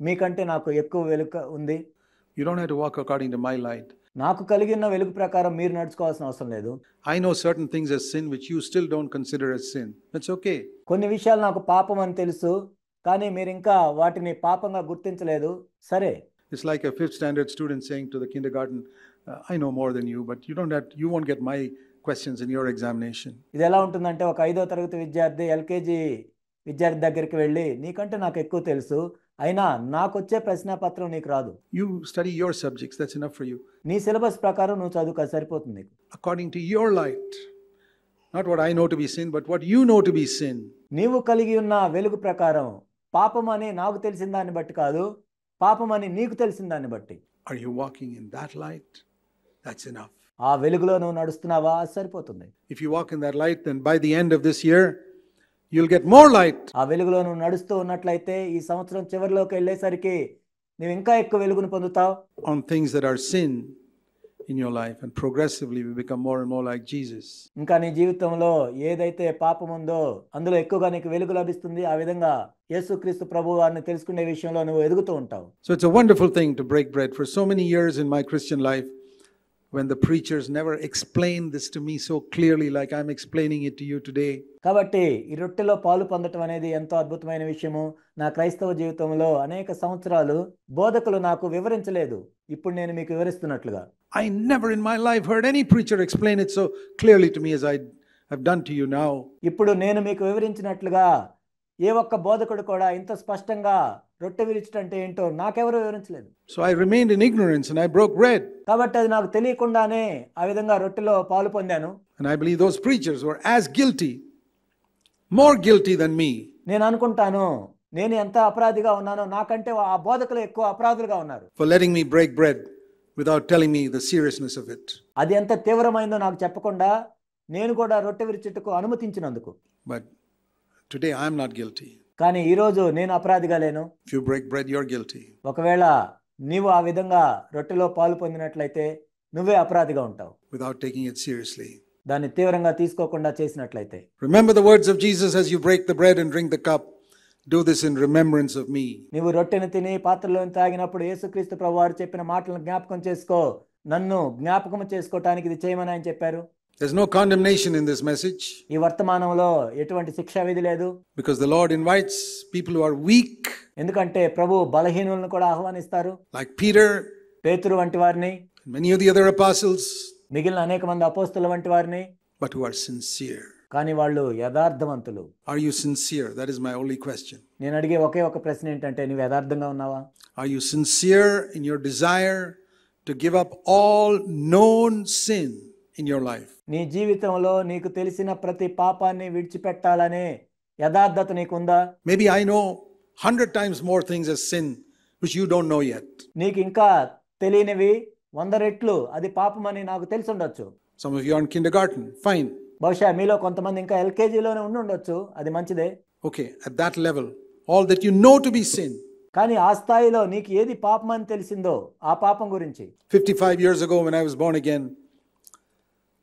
మీకంటే నాకు ఎక్కువ వెలుగు ఉంది. You don't have to walk according to my light. నాకు కలిగి ఉన్న వెలుగు ప్రకారం మీరు నడుచుకోవాల్సిన అవసరం లేదు. I know certain things as sin which you still don't consider as sin. That's okay. కొన్ని విషయాలు నాకు పాపం అని తెలుసు, కానీ మీరు ఇంకా వాటిని పాపంగా గుర్తించలేదు. సరే. It's like a 5th standard student saying to the kindergarten, I know more than you, but you won't get my questions in your examination. ఇది ఎలా ఉంటుందంటే, ఒక 5వ తరగతి విద్యార్థి ఎల్కేజీ విద్యార్థి దగ్గరికి వెళ్ళి, నీకంటే నాకు ఎక్కువ తెలుసు, అయినా నాకు వచ్చే ప్రశ్నపత్రం నీకు రాదు. You study your subjects, that's enough for you. నీ సిలబస్ ప్రకారం నువ్వు చదువుకో, సరిపోతుంది నీకు. According to your light, not what I know to be sin, but what you know to be sin. నీవు కలిగి ఉన్న వెలుగు ప్రకారం, పాపం అని నాకు తెలిసిన దాన్ని బట్టి కాదు, పాపం అని నీకు తెలిసిన దాన్ని బట్టి. Are you walking in that light? That's enough. ఆ వెలుగులో నువ్వు నడుస్తున్నావా, అది సరిపోతుంది. If you walk in that light, then by the end of this year, you'll get more light. ఆ వెలుగులో నువ్వు నడుస్తూ ఉన్నట్లయితే ఈ సంవత్సరం చివరిలోకి వెళ్ళేసరికి నువ్వు ఇంకా ఎక్కువ వెలుగును పొందుతావు. On things that are sin in your life, and progressively we become more and more like Jesus. ఇంకా నీ జీవితంలో ఏదైతే పాపం ఉందో అందులో ఎక్కువగా నీకు వెలుగు లభిస్తుంది. ఆ విధంగా యేసుక్రీస్తు ప్రభువాన్ని తెలుసుకునే విషయంలో నువ్వు ఎదుగుతూ ఉంటావు. So it's a wonderful thing to break bread. For so many years in my Christian life, when the preachers never explained this to me so clearly like I'm explaining it to you today. కాబట్టి ఈ రొట్టెలో పాలు పొందటం అనేది ఎంతో అద్భుతమైన విషయము. నా క్రైస్తవ జీవితంలో అనేక సంవత్సరాలు బోధకులు నాకు వివరించలేదు, ఇప్పుడు నేను మీకు వివరిస్తున్నట్లుగా. I never in my life heard any preacher explain it so clearly to me as I have done to you now. ఇప్పుడు నేను మీకు వివరించినట్లుగా ఏ ఒక్క బోధకుడు కూడా ఇంత స్పష్టంగా రొట్టె విరుచుట అంటే ఏంటో నాకెవరూ వివరించలేదు. So I remained in ignorance and I broke bread. కాబట్టి అది నాకు తెలియకుండానే ఆ విధంగా రొట్టెలో పాలు పొందాను. And I believe those preachers were as guilty, more guilty than me. నేను అనుకుంటాను, నేను ఎంత అపరాధిగా ఉన్నానో నాకంటే ఆ బోధకులు ఎక్కువ అపరాధులుగా ఉన్నారు. For letting me break bread without telling me the seriousness of it. అది ఎంత తీవ్రమైందో నాకు చెప్పకుండా నేను కూడా రొట్టె విరుచుటకు అనుమతించినందుకు. But today I am not guilty. కానీ ఈ రోజు నేను అపరాధిగా లేను. If you break bread, you're guilty. ఒకవేళ నీవు ఆ విధంగా రొట్టెలో పాలు పొందినట్లయితే నువ్వే అపరాధిగా ఉంటావు. Without taking it seriously. దాన్ని తీవ్రంగా తీసుకోకుండా చేసినట్లయితే. Remember the words of Jesus as you break the bread and drink the cup. Do this in remembrance of me. నీవు రొట్టెను తిని పాత్రలోని తాగినప్పుడు యేసుక్రీస్తు ప్రభువారు చెప్పిన మాటలను జ్ఞాపకం చేసుకో, నన్ను జ్ఞాపకం చేసుకోవటానికి ఇది చేయమని ఆయన చెప్పారు. There's no condemnation in this message. ఈ వర్తమానంలో ఎటువంటి శిక్షా విధి లేదు. Because the Lord invites people who are weak. ఎందుకంటే ప్రభు బలహీనులను కూడా ఆహ్వానిస్తారు. Like Peter. పేతురు వంటి వారిని. Many of the other apostles. మిగిలిన అనేక మంది అపోస్తలుల వంటి వారిని. But who are sincere. కానీ వాళ్ళు యథార్థవంతులు. Are you sincere? That is my only question. నేను అడిగే ఒకే ఒక ప్రశ్న ఏంటంటే, నువ్వు యథార్థంగా ఉన్నావా? Are you sincere in your desire to give up all known sin in your life? నీ జీవితంలో నీకు తెలిసిన ప్రతి పాపాన్ని విడిచిపెట్టాలనే యథార్థత నీకుందా? Maybe I know 100 times more things as sin which you don't know yet. నీకు ఇంకా తెలియనివి 100 రెట్లు అది పాపమని నాకు తెలిసి ఉండొచ్చు. Some of you are in kindergarten. Fine. బహుశా మీలో కొంతమంది ఇంకా ఎల్కేజీలోనే ఉండొచ్చు, అది మంచిదే. Okay, at that level, all that you know to be sin, కానీ ఆ స్థాయిలో నీకు ఏది పాపం అని తెలిసిందో ఆ పాపం గురించి 55 years ago, when I was born again,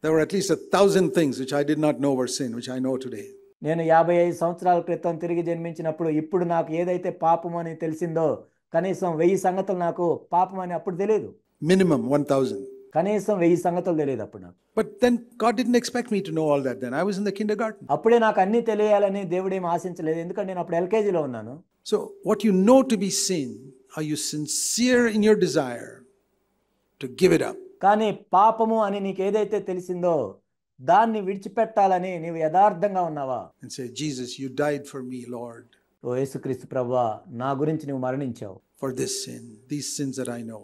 there were at least 1,000 things which I did not know were sin, which I know today. నేను 55 సంవత్సరాల క్రితం తిరిగి జన్మించినప్పుడు ఇప్పుడు నాకు ఏదైతే పాపం అని తెలిసిందో కనీసం 1000 సంగతులు నాకు పాపం అని అప్పుడు తెలియదు. Minimum 1,000. కనీసం 1000 సంగతులు తెలియదు అప్పుడు నాకు. But then God didn't expect me to know all that then. I was in the kindergarten. అప్పుడే నాకు అన్నీ తెలియాలని దేవుడు ఏం ఆశించలేదు, ఎందుకంటే నేను అప్పుడు ఎల్కేజీలో ఉన్నాను. So what you know to be sin, are you sincere in your desire to give it up? కానీ పాపము అని నీకు ఏదైతే తెలిసిందో దాన్ని విడిచిపెట్టాలని నీవు యథార్థంగా ఉన్నావా? And say, Jesus, you died for me, Lord. ఓ యేసుక్రీస్తు ప్రభువా, నా గురించి నువ్వు మరణించావు. For this sin, these sins that I know,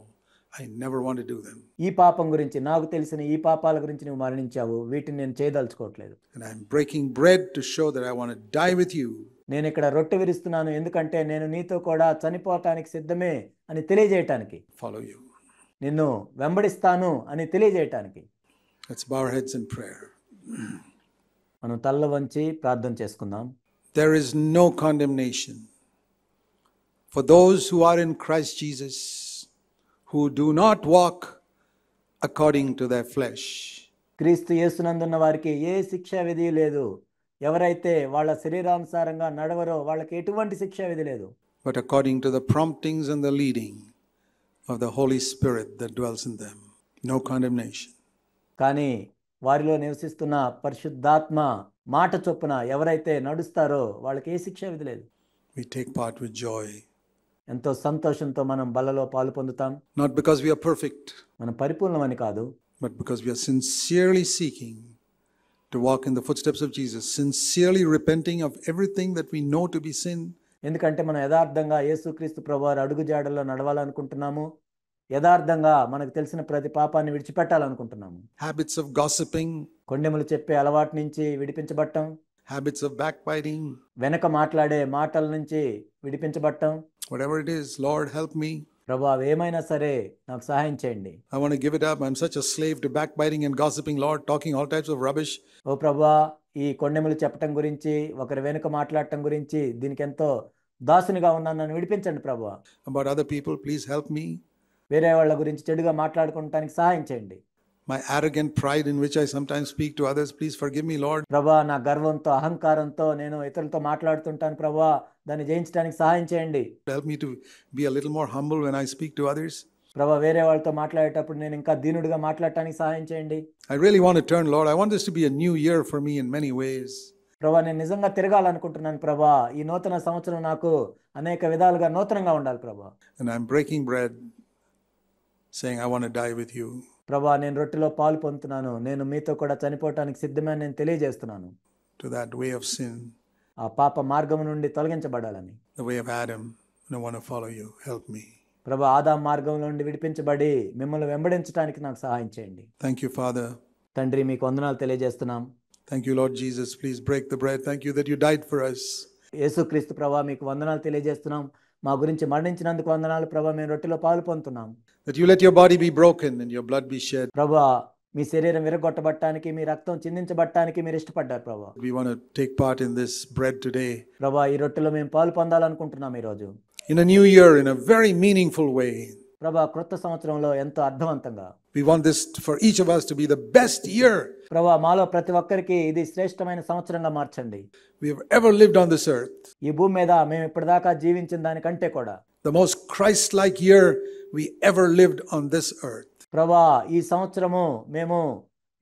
I never want to do them. ఈ పాపం గురించి, నాకు తెలిసిన ఈ పాపాల గురించి నువ్వు మరణించావు, వీటిని నేను చేయదలుచుకోవట్లేదు. And I'm breaking bread to show that I want to die with you. నేను ఇక్కడ రొట్టె విరుస్తున్నాను ఎందుకంటే నేను నీతో కూడా చనిపోవటానికి సిద్ధమే అని తెలియజేయటానికి. Follow you. నిన్ను వెంబడిస్తాను అని తెలియజేయటానికి. Let's bow our heads in prayer. మనం తల్ల వంచి ప్రార్థన చేసుకుందాం. There is no condemnation for those who are in Christ Jesus, who do not walk according to their flesh. క్రీస్తు యేసునందున్న వారికి ఏ శిక్షా విధి లేదు. ఎవరైతే వాళ్ళ శరీరానుసారంగా నడవరో వాళ్ళకి ఎటువంటి శిక్షా విధి లేదు. But according to the promptings and the leading of the Holy Spirit that dwells in them. No condemnation. కానీ వారిలో నివసిస్తున్న పరిశుద్ధాత్మ మాట చొప్పున ఎవరైతే నడుస్తారో వాళ్ళకి ఏ శిక్షా విధి లేదు. We take part with joy. ఎంతో సంతోషంతో మనం బలలో పాలు పొందుతాం. Not because we are perfect, మనం పరిపూర్ణమని కాదు, but because we are sincerely seeking to walk in the footsteps of Jesus, sincerely repenting of everything that we know to be sin. ఎందుకంటే మనం యథార్థంగా యేసుక్రీస్తు ప్రభువారి అడుగుజాడల్లో నడవాలనుకుంటున్నాము. యథార్థంగా మనకు తెలిసిన ప్రతి పాపాన్ని విడిచిపెట్టాలనుకుంటున్నాము. Habits of gossiping, కొండెములు చెప్పే అలవాటు నుంచి విడిపించబడటం, habits of backbiting, వెనక మాట్లాడే మాటల నుంచి విడిపించబడటం. whatever it is, Lord, help me. ప్రభువా, ఏమైనా సరే నాకు సహాయం చేయండి. I want to give it up. I'm such a slave to backbiting and gossiping, Lord, talking all types of rubbish. ఓ ప్రభువా, ఈ కొండెములు చెప్పటం గురించి, ఒకరి వెనుక మాట్లాడటం గురించి దీనికి ఎంతో దాసునిగా ఉన్నాను, నన్ను విడిపించండి ప్రభువా. About other people, please help me. వేరే వాళ్ళ గురించి చెడుగా మాట్లాడుకోవటానికి సహాయం చేయండి. My arrogant pride in which I sometimes speak to others, please forgive me, Lord. ప్రభువా, నా గర్వంతో అహంకారంతో నేను ఇతరులతో మాట్లాడుతుంటాను ప్రభువా, దాన్ని జయించడానికి సహాయం చేయండి. Help me to be a little more humble when I speak to others. ప్రభువా, వేరే వాళ్ళతో మాట్లాడేటప్పుడు నేను ఇంకా దీనుడిగా మాట్లాడటానికి సహాయం చేయండి. I really want to turn, Lord. I want this to be a new year for me in many ways. ప్రభువా, నేను నిజంగా తిరగాలనుకుంటున్నాను ప్రభువా. ఈ నూతన సంవత్సరం నాకు అనేక విధాలుగా నూతనంగా ఉండాలి ప్రభువా. And I'm breaking bread, saying I want to die with you. ప్రభువా, నేను రొట్టెలో పాలు పొందుతున్నాను, నేను మీతో కూడా చనిపోవటానికి సిద్ధమే అని నేను తెలియజేస్తున్నాను. To that way of sin, ఆ పాప మార్గం నుండి తొలగించబడాలని. the way of Adam, and I want to follow you. Help me. ప్రభువా, ఆదాం మార్గం నుండి విడిపించబడి మిమ్మల్ని వెంబడించడానికి నాకు సహాయం చేయండి. Thank you, Father. తండ్రి, మీకు వందనాలు తెలియజేస్తున్నాం. Thank you, Lord Jesus. Please break the bread. Thank you that you died for us. యేసుక్రీస్తు ప్రభువా, మీకు వందనాలు తెలియజేస్తున్నాం. మా గురించి మరణించినందుకు వందనాలు ప్రభువా. మేము రొట్టెలో పాలు పొందుతున్నాం. That you let your body be broken and your blood be shed. ప్రభువా, మీ శరీరం విరగొట్టబట్టానికి, మీ రక్తం చిందించబట్టానికి మీరు ఇష్టపడ్డారు ప్రభువా. We want to take part in this bread today. ప్రభువా, ఈ రొట్టెలో మేము పాలు పొందాలనుకుంటున్నాం ఈరోజు. In a new year, in a very meaningful way. ప్రభువా, క్రొత్త సంవత్సరంలో ఎంతో అర్థవంతంగా. We want this for each of us to be the best year ప్రభువా, మాలో ప్రతి ఒక్కరికి ఇది శ్రేష్టమైన సంవత్సరంగా మార్చండి. we have ever lived on this earth. ఈ భూమి మీద మేము ఇప్పటిదాకా జీవించిన దానికంటే కూడా The most Christ-like year we ever lived on this earth. ప్రభువా, ఈ సంవత్సరము మేము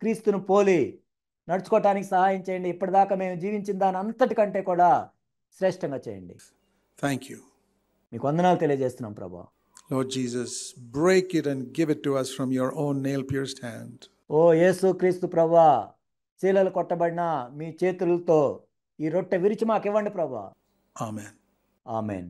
క్రీస్తును పోలి నడుచుకోవటానికి సహాయం చేయండి. ఇప్పటిదాకా మేము జీవించిన దాని అంతటికంటే కూడా శ్రేష్టంగా చేయండి. Thank you. మీకు వందనాలు తెలియజేస్తున్నాం ప్రభువా. Lord Jesus, break it and give it to us from your own nail-pierced hand. ఓ యేసు క్రీస్తు ప్రభువా, శీలలు కొట్టబడిన మీ చేతులతో ఈ రొట్టె విరిచి మాకు ఇవ్వండి ప్రభువా. Amen. ఆమేన్.